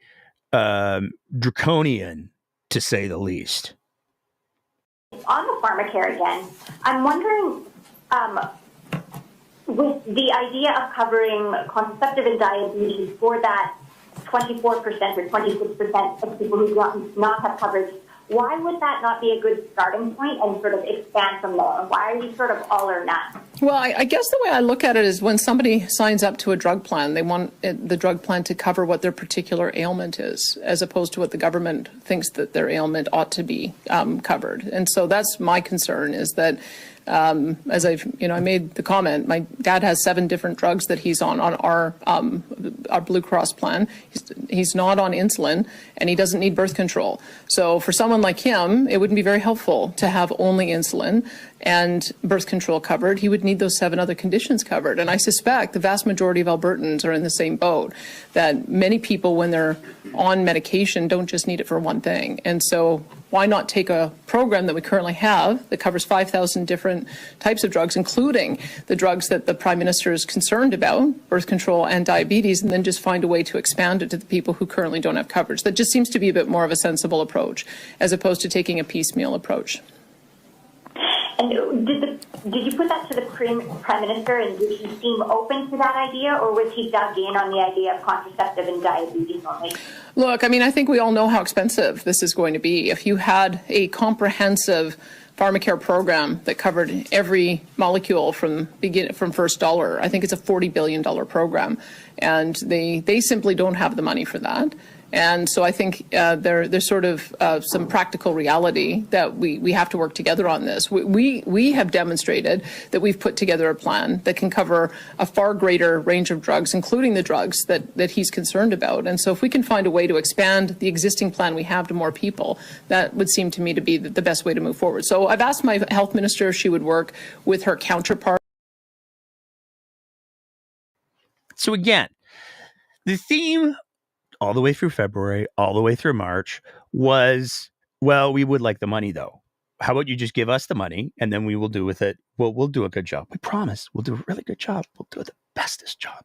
draconian, to say the least. On the pharmacare again, I'm wondering, with the idea of covering contraceptive and diabetes for that 24% or 26% of people who do not have coverage, why would that not be a good starting point and sort of expand from there? Why are we sort of all or none? Well, I guess the way I look at it is when somebody signs up to a drug plan, they want the drug plan to cover what their particular ailment is, as opposed to what the government thinks that their ailment ought to be covered. And so that's my concern, is that as I made the comment, my dad has 7 different drugs that he's on our Blue Cross plan. He's not on insulin, and he doesn't need birth control. So for someone like him, it wouldn't be very helpful to have only insulin and birth control covered. He would need those 7 other conditions covered. And I suspect the vast majority of Albertans are in the same boat, that many people, when they're on medication, don't just need it for one thing. And so why not take a program that we currently have that covers 5,000 different types of drugs, including the drugs that the Prime Minister is concerned about, birth control and diabetes, and then just find a way to expand it to the people who currently don't have coverage. That just seems to be a bit more of a sensible approach, as opposed to taking a piecemeal approach. And did you put that to the Prime Minister, and did he seem open to that idea, or was he dug in on the idea of contraceptive and diabetes only? Look, I mean, I think we all know how expensive this is going to be. If you had a comprehensive Pharmacare program that covered every molecule from first dollar, I think it's a $40 billion program, and they simply don't have the money for that. And so I think there's sort of some practical reality that we have to work together on this. We have demonstrated that we've put together a plan that can cover a far greater range of drugs, including the drugs that he's concerned about. And so if we can find a way to expand the existing plan we have to more people, that would seem to me to be the best way to move forward. So I've asked my health minister if she would work with her counterpart. So again, the theme all the way through February, all the way through March was, well, we would like the money though. How about you just give us the money and then we will do with it. We'll do a good job. We promise we'll do a really good job. We'll do the bestest job.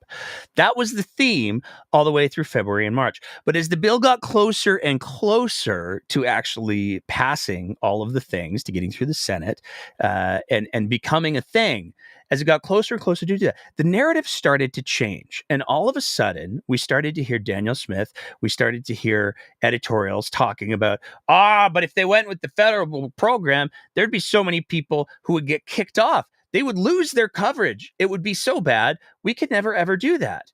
That was the theme all the way through February and March. But as the bill got closer and closer to actually passing all of the things, to getting through the Senate and becoming a thing, as it got closer and closer to that, the narrative started to change. And all of a sudden, we started to hear Danielle Smith. We started to hear editorials talking about, but if they went with the federal program, there'd be so many people who would get kicked off. They would lose their coverage. It would be so bad. We could never, ever do that.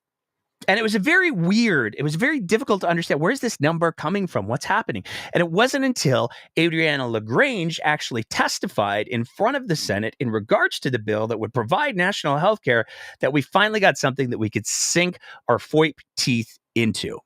And it was it was very difficult to understand, where's this number coming from? What's happening? And it wasn't until Adriana LaGrange actually testified in front of the Senate in regards to the bill that would provide national health care that we finally got something that we could sink our FOIP teeth into.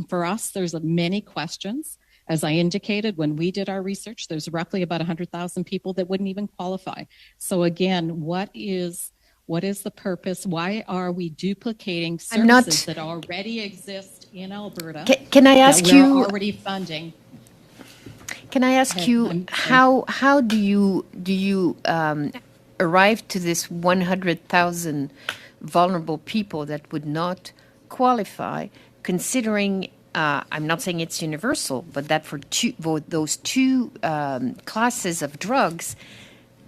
For us, there's many questions As I indicated, when we did our research, there's roughly about 100,000 people that wouldn't even qualify. So again, what is the purpose? Why are we duplicating services that already exist in Alberta? Can I ask that you? We're already funding. Can I ask you how do you arrive to this 100,000 vulnerable people that would not qualify, considering I'm not saying it's universal, but that for those two classes of drugs,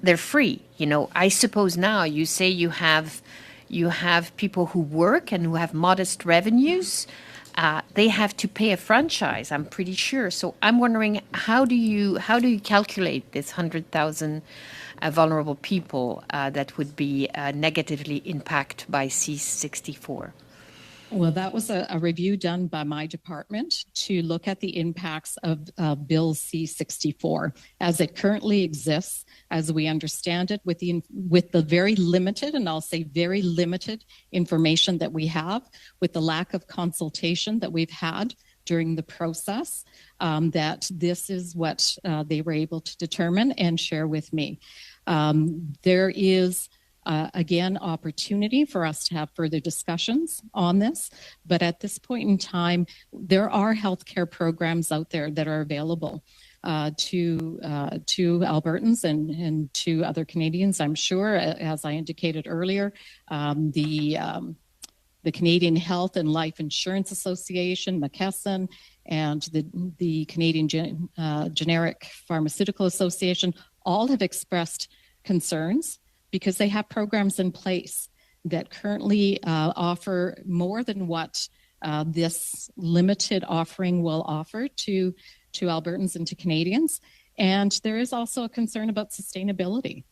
they're free. You know, I suppose now you say you have people who work and who have modest revenues. They have to pay a franchise, I'm pretty sure. So I'm wondering, how do you calculate this 100,000 vulnerable people that would be negatively impacted by C-64? Well, that was a review done by my department to look at the impacts of Bill C-64 as it currently exists, as we understand it, with the very limited, and I'll say very limited, information that we have, with the lack of consultation that we've had during the process, that this is what they were able to determine and share with me. There is again, opportunity for us to have further discussions on this. But at this point in time, there are healthcare programs out there that are available to Albertans and to other Canadians. I'm sure, as I indicated earlier, the Canadian Health and Life Insurance Association, McKesson, and the Canadian Generic Pharmaceutical Association all have expressed concerns, because they have programs in place that currently offer more than what this limited offering will offer to Albertans and to Canadians. And there is also a concern about sustainability,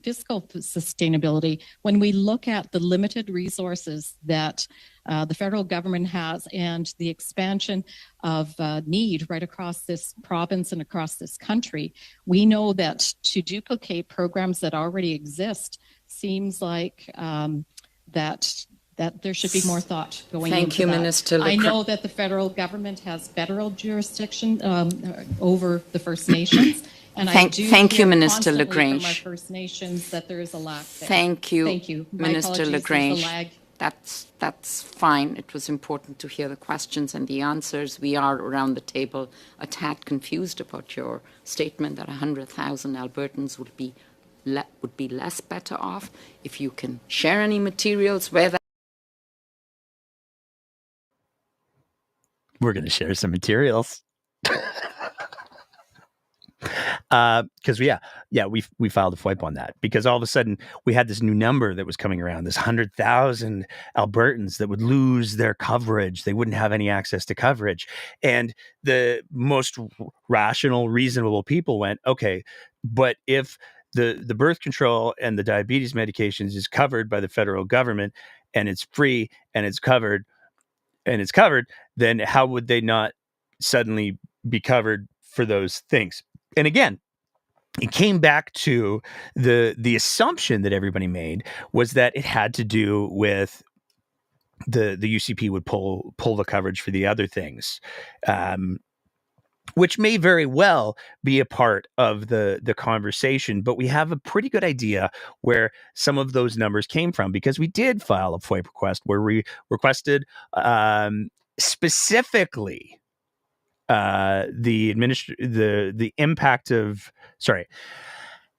fiscal sustainability. When we look at the limited resources that the federal government has and the expansion of need right across this province and across this country, we know that to duplicate programs that already exist seems like that there should be more thought going into that. Thank you, Minister. I know that the federal government has federal jurisdiction over the First Nations. And thank you, Minister LaGrange. From our First Nations that there is a lack there. Thank you, My Minister LaGrange. lag. That's fine. It was important to hear the questions and the answers. We are around the table a tad confused about your statement that 100,000 Albertans would be less better off. If you can share any materials where that. We're going to share some materials. Because we filed a FOIP on that, because all of a sudden we had this new number that was coming around, this 100,000 Albertans that would lose their coverage. They wouldn't have any access to coverage. And the most rational, reasonable people went, okay, but if the birth control and the diabetes medications is covered by the federal government and it's free and it's covered, then how would they not suddenly be covered for those things? And again, it came back to the assumption that everybody made was that it had to do with the UCP would pull the coverage for the other things, which may very well be a part of the conversation. But we have a pretty good idea where some of those numbers came from, because we did file a FOIP request where we requested specifically the impact of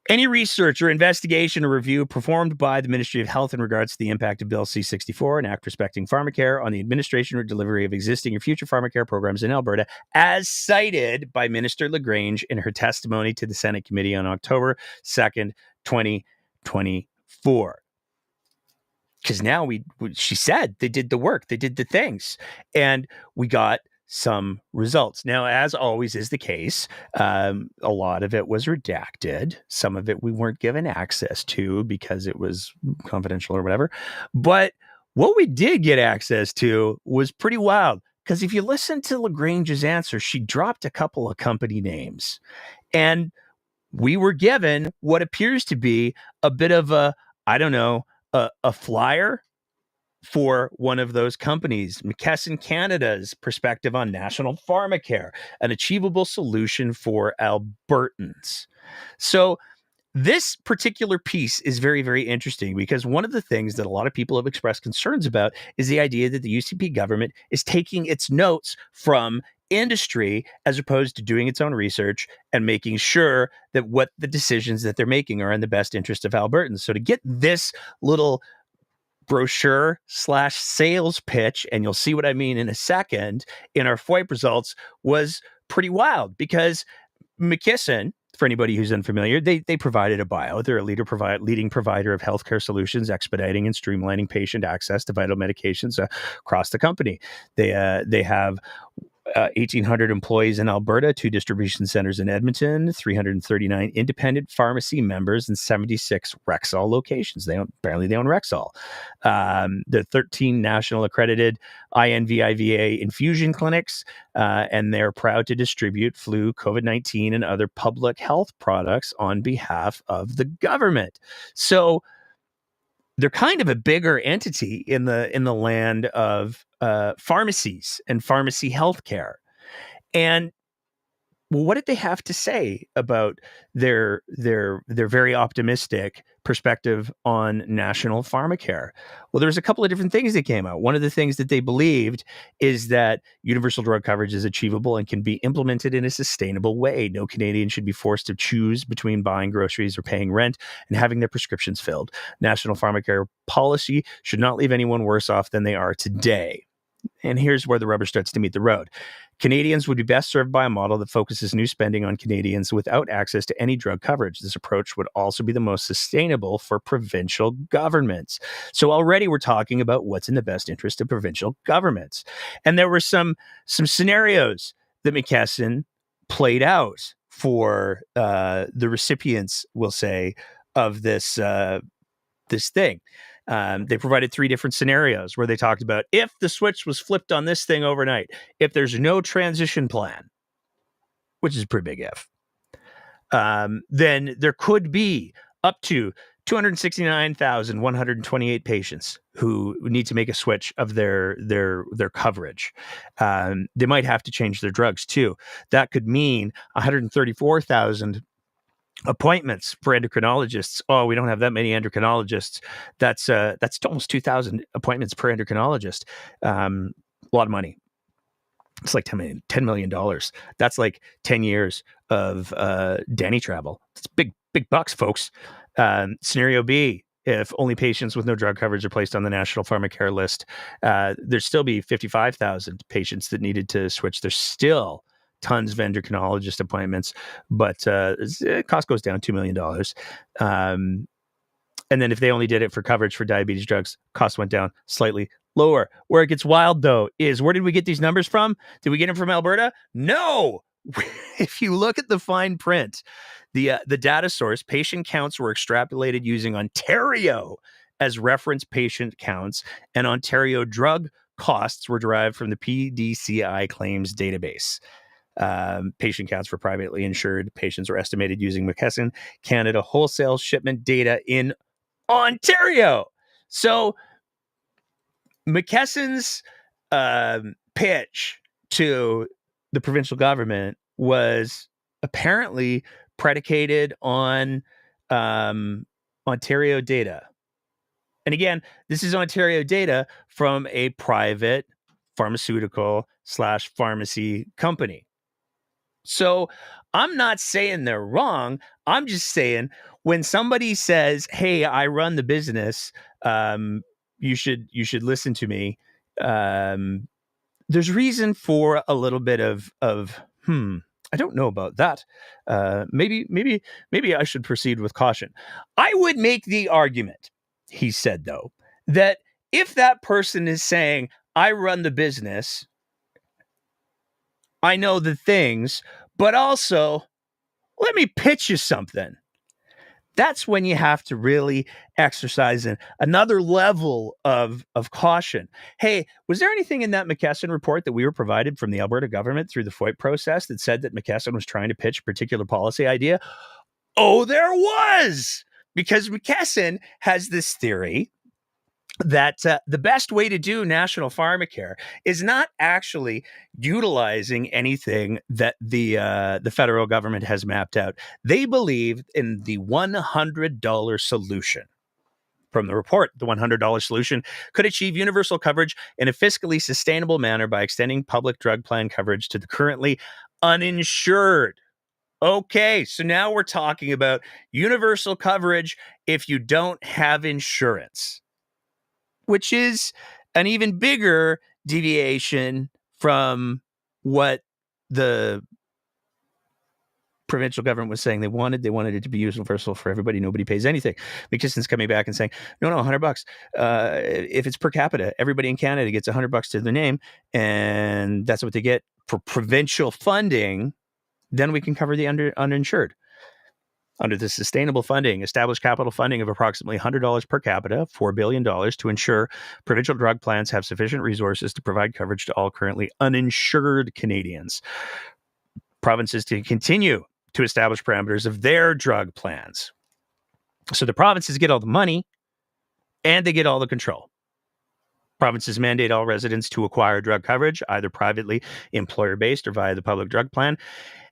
any research or investigation or review performed by the Ministry of Health in regards to the impact of Bill C-64, an act respecting pharmacare, on the administration or delivery of existing or future pharmacare programs in Alberta, as cited by Minister LaGrange in her testimony to the Senate committee on October 2nd, 2024. Because now she said they did the work, they did the things, and we got some results. Now, as always is the case, a lot of it was redacted. Some of it we weren't given access to because it was confidential or whatever. But what we did get access to was pretty wild, because if you listen to LaGrange's answer, she dropped a couple of company names. And we were given what appears to be a bit of a flyer for one of those companies, McKesson Canada's perspective on national pharmacare, an achievable solution for Albertans. So this particular piece is very, very interesting because one of the things that a lot of people have expressed concerns about is the idea that the UCP government is taking its notes from industry as opposed to doing its own research and making sure that what the decisions that they're making are in the best interest of Albertans. So to get this little brochure / sales pitch, and you'll see what I mean in a second, in our FOIP results was pretty wild because McKesson, for anybody who's unfamiliar, they provided a bio. They're a leading provider of healthcare solutions, expediting and streamlining patient access to vital medications across the company. They have 1,800 employees in Alberta, 2 distribution centers in Edmonton, 339 independent pharmacy members, and 76 Rexall locations. Apparently they own Rexall. There are 13 national accredited INVIVA infusion clinics, and they're proud to distribute flu, COVID-19, and other public health products on behalf of the government. So they're kind of a bigger entity in the land of pharmacies and pharmacy healthcare. And what did they have to say about their very optimistic perspective on national pharmacare? Well, there's a couple of different things that came out. One of the things that they believed is that universal drug coverage is achievable and can be implemented in a sustainable way. No Canadian should be forced to choose between buying groceries or paying rent and having their prescriptions filled. National pharmacare policy should not leave anyone worse off than they are today. And here's where the rubber starts to meet the road. Canadians would be best served by a model that focuses new spending on Canadians without access to any drug coverage. This approach would also be the most sustainable for provincial governments. So already we're talking about what's in the best interest of provincial governments. And there were some scenarios that McKesson played out for the recipients, we'll say, of this thing. They provided 3 different scenarios where they talked about if the switch was flipped on this thing overnight, if there's no transition plan, which is a pretty big if, then there could be up to 269,128 patients who need to make a switch of their coverage. They might have to change their drugs too. That could mean 134,000 appointments for endocrinologists. Oh, we don't have that many endocrinologists. That's almost 2,000 appointments per endocrinologist. A lot of money. It's like $10 million. That's like 10 years of Danny travel. It's big bucks, folks. Scenario B, if only patients with no drug coverage are placed on the National Pharmacare list, there'd still be 55,000 patients that needed to switch. There's still tons of endocrinologist appointments, but cost goes down $2 million. And then if they only did it for coverage for diabetes drugs, cost went down slightly lower. Where it gets wild, though, is where did we get these numbers from? Did we get them from Alberta? No! If you look at the fine print, the data source, patient counts were extrapolated using Ontario as reference patient counts, and Ontario drug costs were derived from the PDCI claims database. Patient counts for privately insured patients are estimated using McKesson Canada wholesale shipment data in Ontario. So McKesson's pitch to the provincial government was apparently predicated on Ontario data. And again, this is Ontario data from a private pharmaceutical / pharmacy company. So I'm not saying they're wrong. I'm just saying when somebody says, "Hey, I run the business, you should listen to me." There's reason for a little bit of I don't know about that. Maybe I should proceed with caution. I would make the argument, he said, though, that if that person is saying, "I run the business, I know the things, but also let me pitch you something," that's when you have to really exercise another level of caution. Hey, was there anything in that McKesson report that we were provided from the Alberta government through the FOIP process that said that McKesson was trying to pitch a particular policy idea? Oh, there was! Because McKesson has this theory that the best way to do national pharmacare is not actually utilizing anything that the federal government has mapped out. They believe in the $100 solution. From the report, the $100 solution could achieve universal coverage in a fiscally sustainable manner by extending public drug plan coverage to the currently uninsured. Okay, so now we're talking about universal coverage if you don't have insurance, which is an even bigger deviation from what the provincial government was saying they wanted. They wanted it to be universal for everybody. Nobody pays anything. McKisson's coming back and saying, no, $100. If it's per capita, everybody in Canada gets $100 to their name, and that's what they get for provincial funding. Then we can cover the uninsured. Under the sustainable funding, established capital funding of approximately $100 per capita, $4 billion, to ensure provincial drug plans have sufficient resources to provide coverage to all currently uninsured Canadians. Provinces to continue to establish parameters of their drug plans. So the provinces get all the money and they get all the control. Provinces mandate all residents to acquire drug coverage, either privately, employer-based, or via the public drug plan.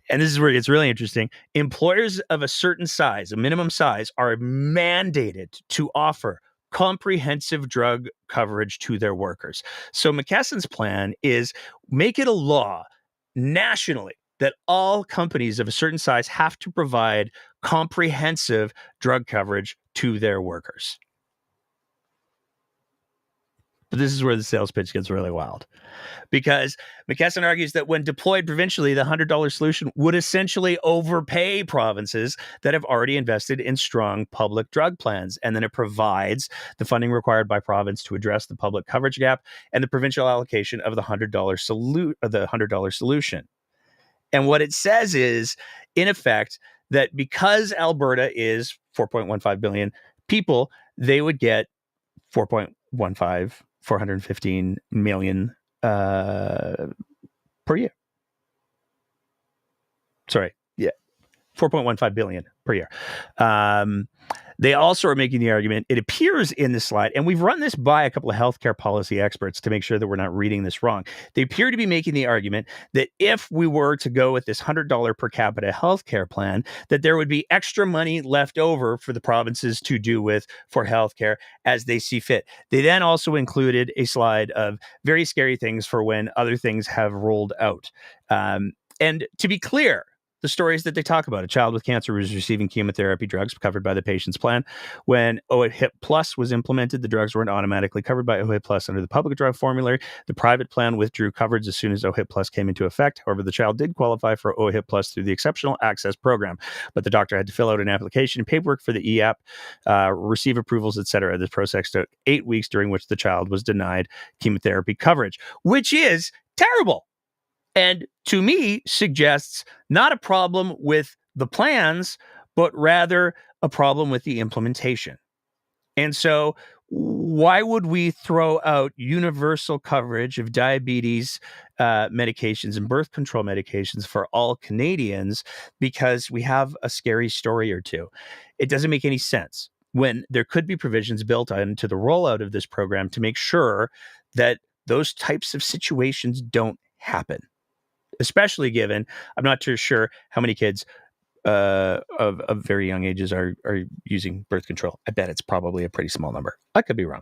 And this is where it gets really interesting. Employers of a certain size, a minimum size, are mandated to offer comprehensive drug coverage to their workers. So McKesson's plan is make it a law nationally that all companies of a certain size have to provide comprehensive drug coverage to their workers. But this is where the sales pitch gets really wild, because McKesson argues that when deployed provincially, the $100 solution would essentially overpay provinces that have already invested in strong public drug plans. And then it provides the funding required by province to address the public coverage gap and the provincial allocation of the $100 solution. And what it says is, in effect, that because Alberta is 4.15 billion people, they would get 415 million per year. Sorry, yeah, 4.15 billion per year. They also are making the argument, it appears in this slide, and we've run this by a couple of healthcare policy experts to make sure that we're not reading this wrong. They appear to be making the argument that if we were to go with this $100 per capita healthcare plan, that there would be extra money left over for the provinces to do with for healthcare as they see fit. They then also included a slide of very scary things for when other things have rolled out. And to be clear, the stories that they talk about, a child with cancer was receiving chemotherapy drugs covered by the patient's plan. When OHIP Plus was implemented, the drugs weren't automatically covered by OHIP Plus under the public drug formulary. The private plan withdrew coverage as soon as OHIP Plus came into effect. However, the child did qualify for OHIP Plus through the Exceptional Access Program, but the doctor had to fill out an application and paperwork for the EAP, receive approvals, etc. This process took 8 weeks, during which the child was denied chemotherapy coverage, which is terrible. And to me, suggests not a problem with the plans, but rather a problem with the implementation. And so why would we throw out universal coverage of diabetes medications and birth control medications for all Canadians because we have a scary story or two? It doesn't make any sense when there could be provisions built into the rollout of this program to make sure that those types of situations don't happen. Especially given, I'm not too sure how many kids of very young ages are using birth control. I bet it's probably a pretty small number. I could be wrong.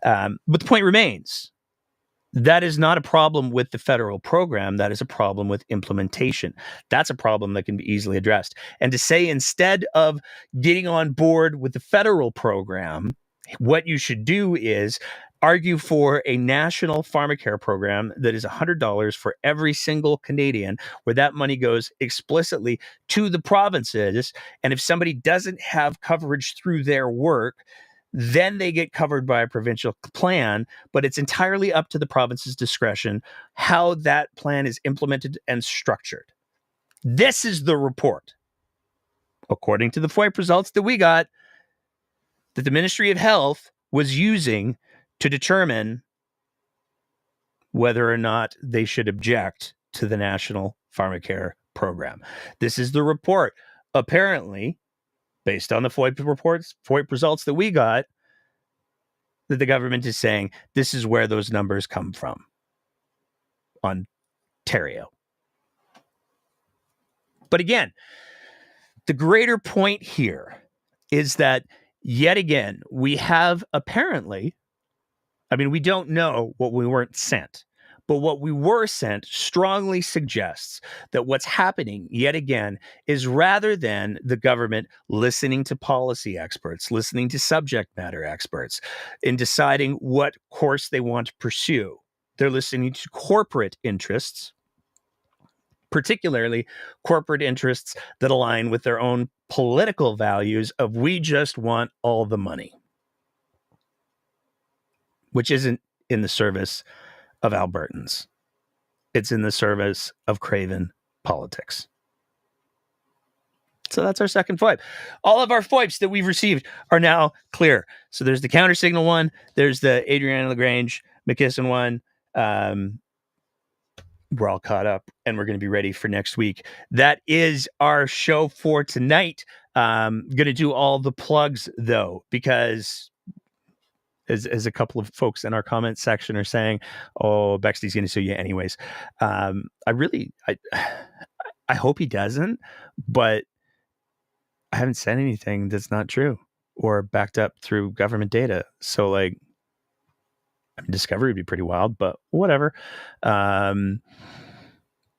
But the point remains, that is not a problem with the federal program. That is a problem with implementation. That's a problem that can be easily addressed. And to say instead of getting on board with the federal program, what you should do is argue for a national pharmacare program that is $100 for every single Canadian, where that money goes explicitly to the provinces. And if somebody doesn't have coverage through their work, then they get covered by a provincial plan, but it's entirely up to the province's discretion how that plan is implemented and structured. This is the report, according to the FOIP results that we got, that the Ministry of Health was using to determine whether or not they should object to the national pharmacare program. This is the report. Apparently, based on the FOIP results that we got, that the government is saying this is where those numbers come from. Ontario. But again, the greater point here is that yet again, we have apparently, I mean, we don't know what we weren't sent, but what we were sent strongly suggests that what's happening yet again is rather than the government listening to policy experts, listening to subject matter experts in deciding what course they want to pursue, they're listening to corporate interests, particularly corporate interests that align with their own political values of we just want all the money, which isn't in the service of Albertans. It's in the service of craven politics. So that's our second FOIP. All of our FOIPs that we've received are now clear. So there's the counter signal one. There's the Adriana LaGrange McKisson one. We're all caught up and we're going to be ready for next week. That is our show for tonight. Going to do all the plugs though, because as a couple of folks in our comment section are saying, oh, Bexley's going to sue you anyways. I hope he doesn't, but I haven't said anything that's not true or backed up through government data. So like, discovery would be pretty wild, but whatever.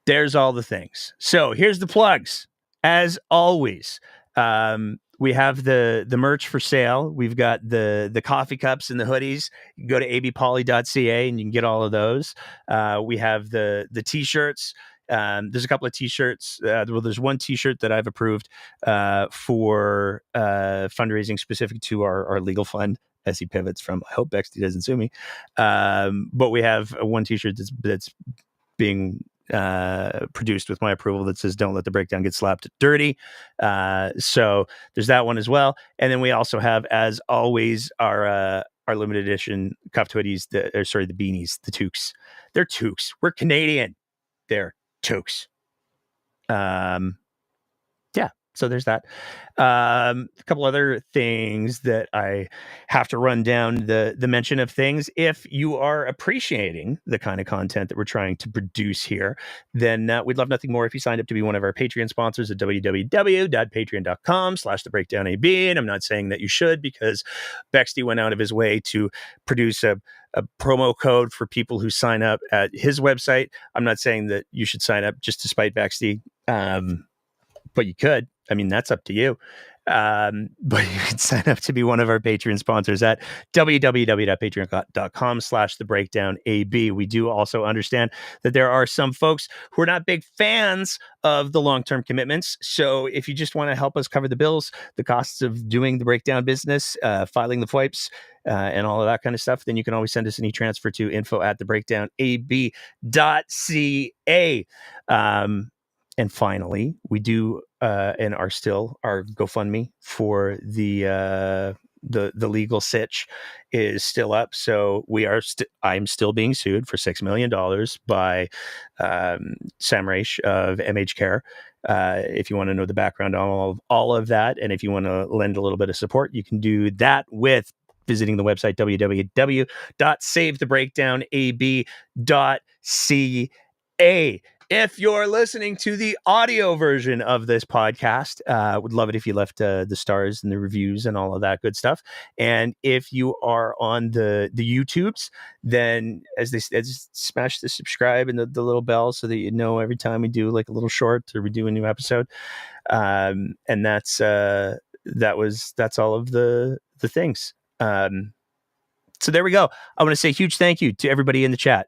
There's all the things. So here's the plugs. As always, we have the merch for sale. We've got the coffee cups and the hoodies. You can go to abpoly.ca and you can get all of those. We have the t-shirts. There's a couple of t-shirts. There's one t-shirt that I've approved for fundraising specific to our legal fund as he pivots from, I hope Bexley doesn't sue me. But we have one t-shirt that's being produced with my approval that says don't let the breakdown get slapped dirty. So there's that one as well. And then we also have, as always, our limited edition cuffed hoodies, the beanies, the toques. They're toques. We're Canadian. They're toques. Yeah. So there's that. A couple other things that I have to run down the mention of things. If you are appreciating the kind of content that we're trying to produce here, then we'd love nothing more if you signed up to be one of our Patreon sponsors at www.patreon.com/thebreakdownab. And I'm not saying that you should, because Bexley went out of his way to produce a promo code for people who sign up at his website. I'm not saying that you should sign up just to spite Bexley, but you could. I mean, that's up to you. But you can sign up to be one of our Patreon sponsors at www.patreon.com/thebreakdownab. We do also understand that there are some folks who are not big fans of the long-term commitments. So if you just want to help us cover the bills, the costs of doing the breakdown business, filing the FOIPs, and all of that kind of stuff, then you can always send us an e-transfer to info@thebreakdownab.ca. And finally, we do and are still, our GoFundMe for the legal sitch is still up. So I'm still being sued for $6 million by Sam Mraiche of MH Care. If you want to know the background on all of that, and if you want to lend a little bit of support, you can do that with visiting the website www.savethebreakdownab.ca. If you're listening to the audio version of this podcast, would love it if you left the stars and the reviews and all of that good stuff. And if you are on the YouTubes, then as smash the subscribe and the little bell so that you know every time we do like a little short or we do a new episode. And that's all of the things. So there we go. I want to say a huge thank you to everybody in the chat.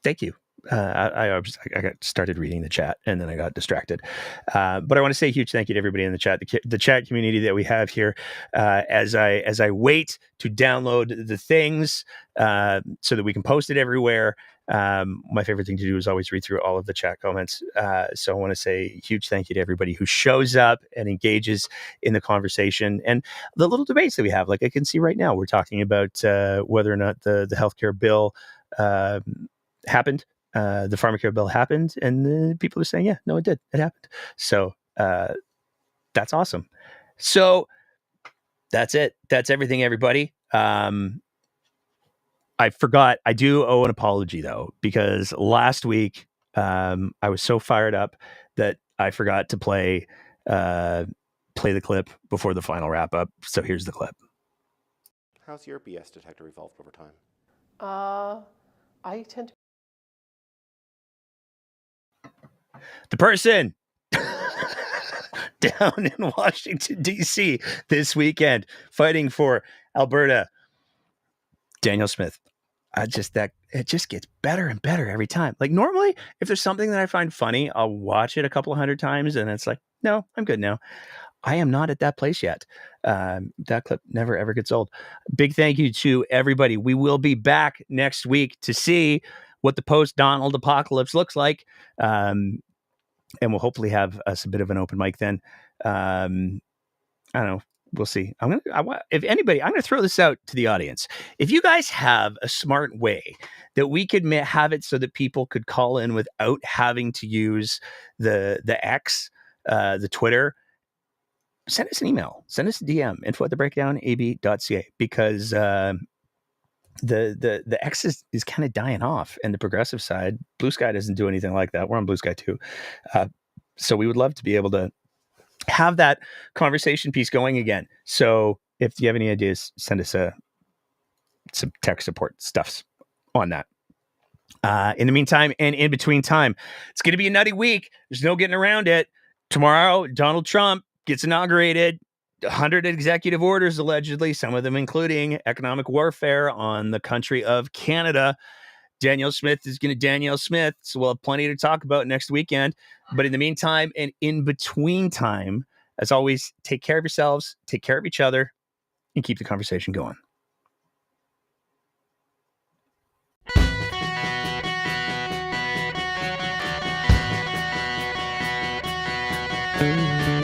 Thank you. I got started reading the chat and then I got distracted. But I want to say a huge thank you to everybody in the chat, the chat community that we have here. As I wait to download the things so that we can post it everywhere. My favorite thing to do is always read through all of the chat comments. So I want to say a huge thank you to everybody who shows up and engages in the conversation and the little debates that we have. Like I can see right now, we're talking about whether or not the healthcare bill happened. The Pharmacare bill happened, and people are saying, yeah, no, it did. It happened. So that's awesome. So That's it. That's everything, everybody. I forgot. I do owe an apology, though, because last week I was so fired up that I forgot to play the clip before the final wrap up. So here's the clip. How's your BS detector evolved over time? I tend to. The person down in Washington, D.C. this weekend fighting for Alberta, Danielle Smith. It just gets better and better every time. Like normally, if there's something that I find funny, I'll watch it a couple of hundred times and it's like, no, I'm good now. I am not at that place yet. That clip never, ever gets old. Big thank you to everybody. We will be back next week to see what the post-Donald apocalypse looks like. And we'll hopefully have us a bit of an open mic then. I don't know. We'll see. If anybody, I'm going to throw this out to the audience. If you guys have a smart way that we could have it so that people could call in without having to use the X, the Twitter, send us an email, send us a DM, info@thebreakdownab.ca, because the X is kind of dying off, and the progressive side, Blue Sky doesn't do anything like that. We're on Blue Sky too. So we would love to be able to have that conversation piece going again. So if you have any ideas, send us some tech support stuffs on that. In the meantime, and in between time, it's going to be a nutty week. There's no getting around it. Tomorrow, Donald Trump gets inaugurated. 100 executive orders, allegedly, some of them including economic warfare on the country of Canada. Danielle Smith is going to Danielle Smith, so we'll have plenty to talk about next weekend. But in the meantime, and in between time, as always, take care of yourselves, take care of each other, and keep the conversation going. Mm-hmm.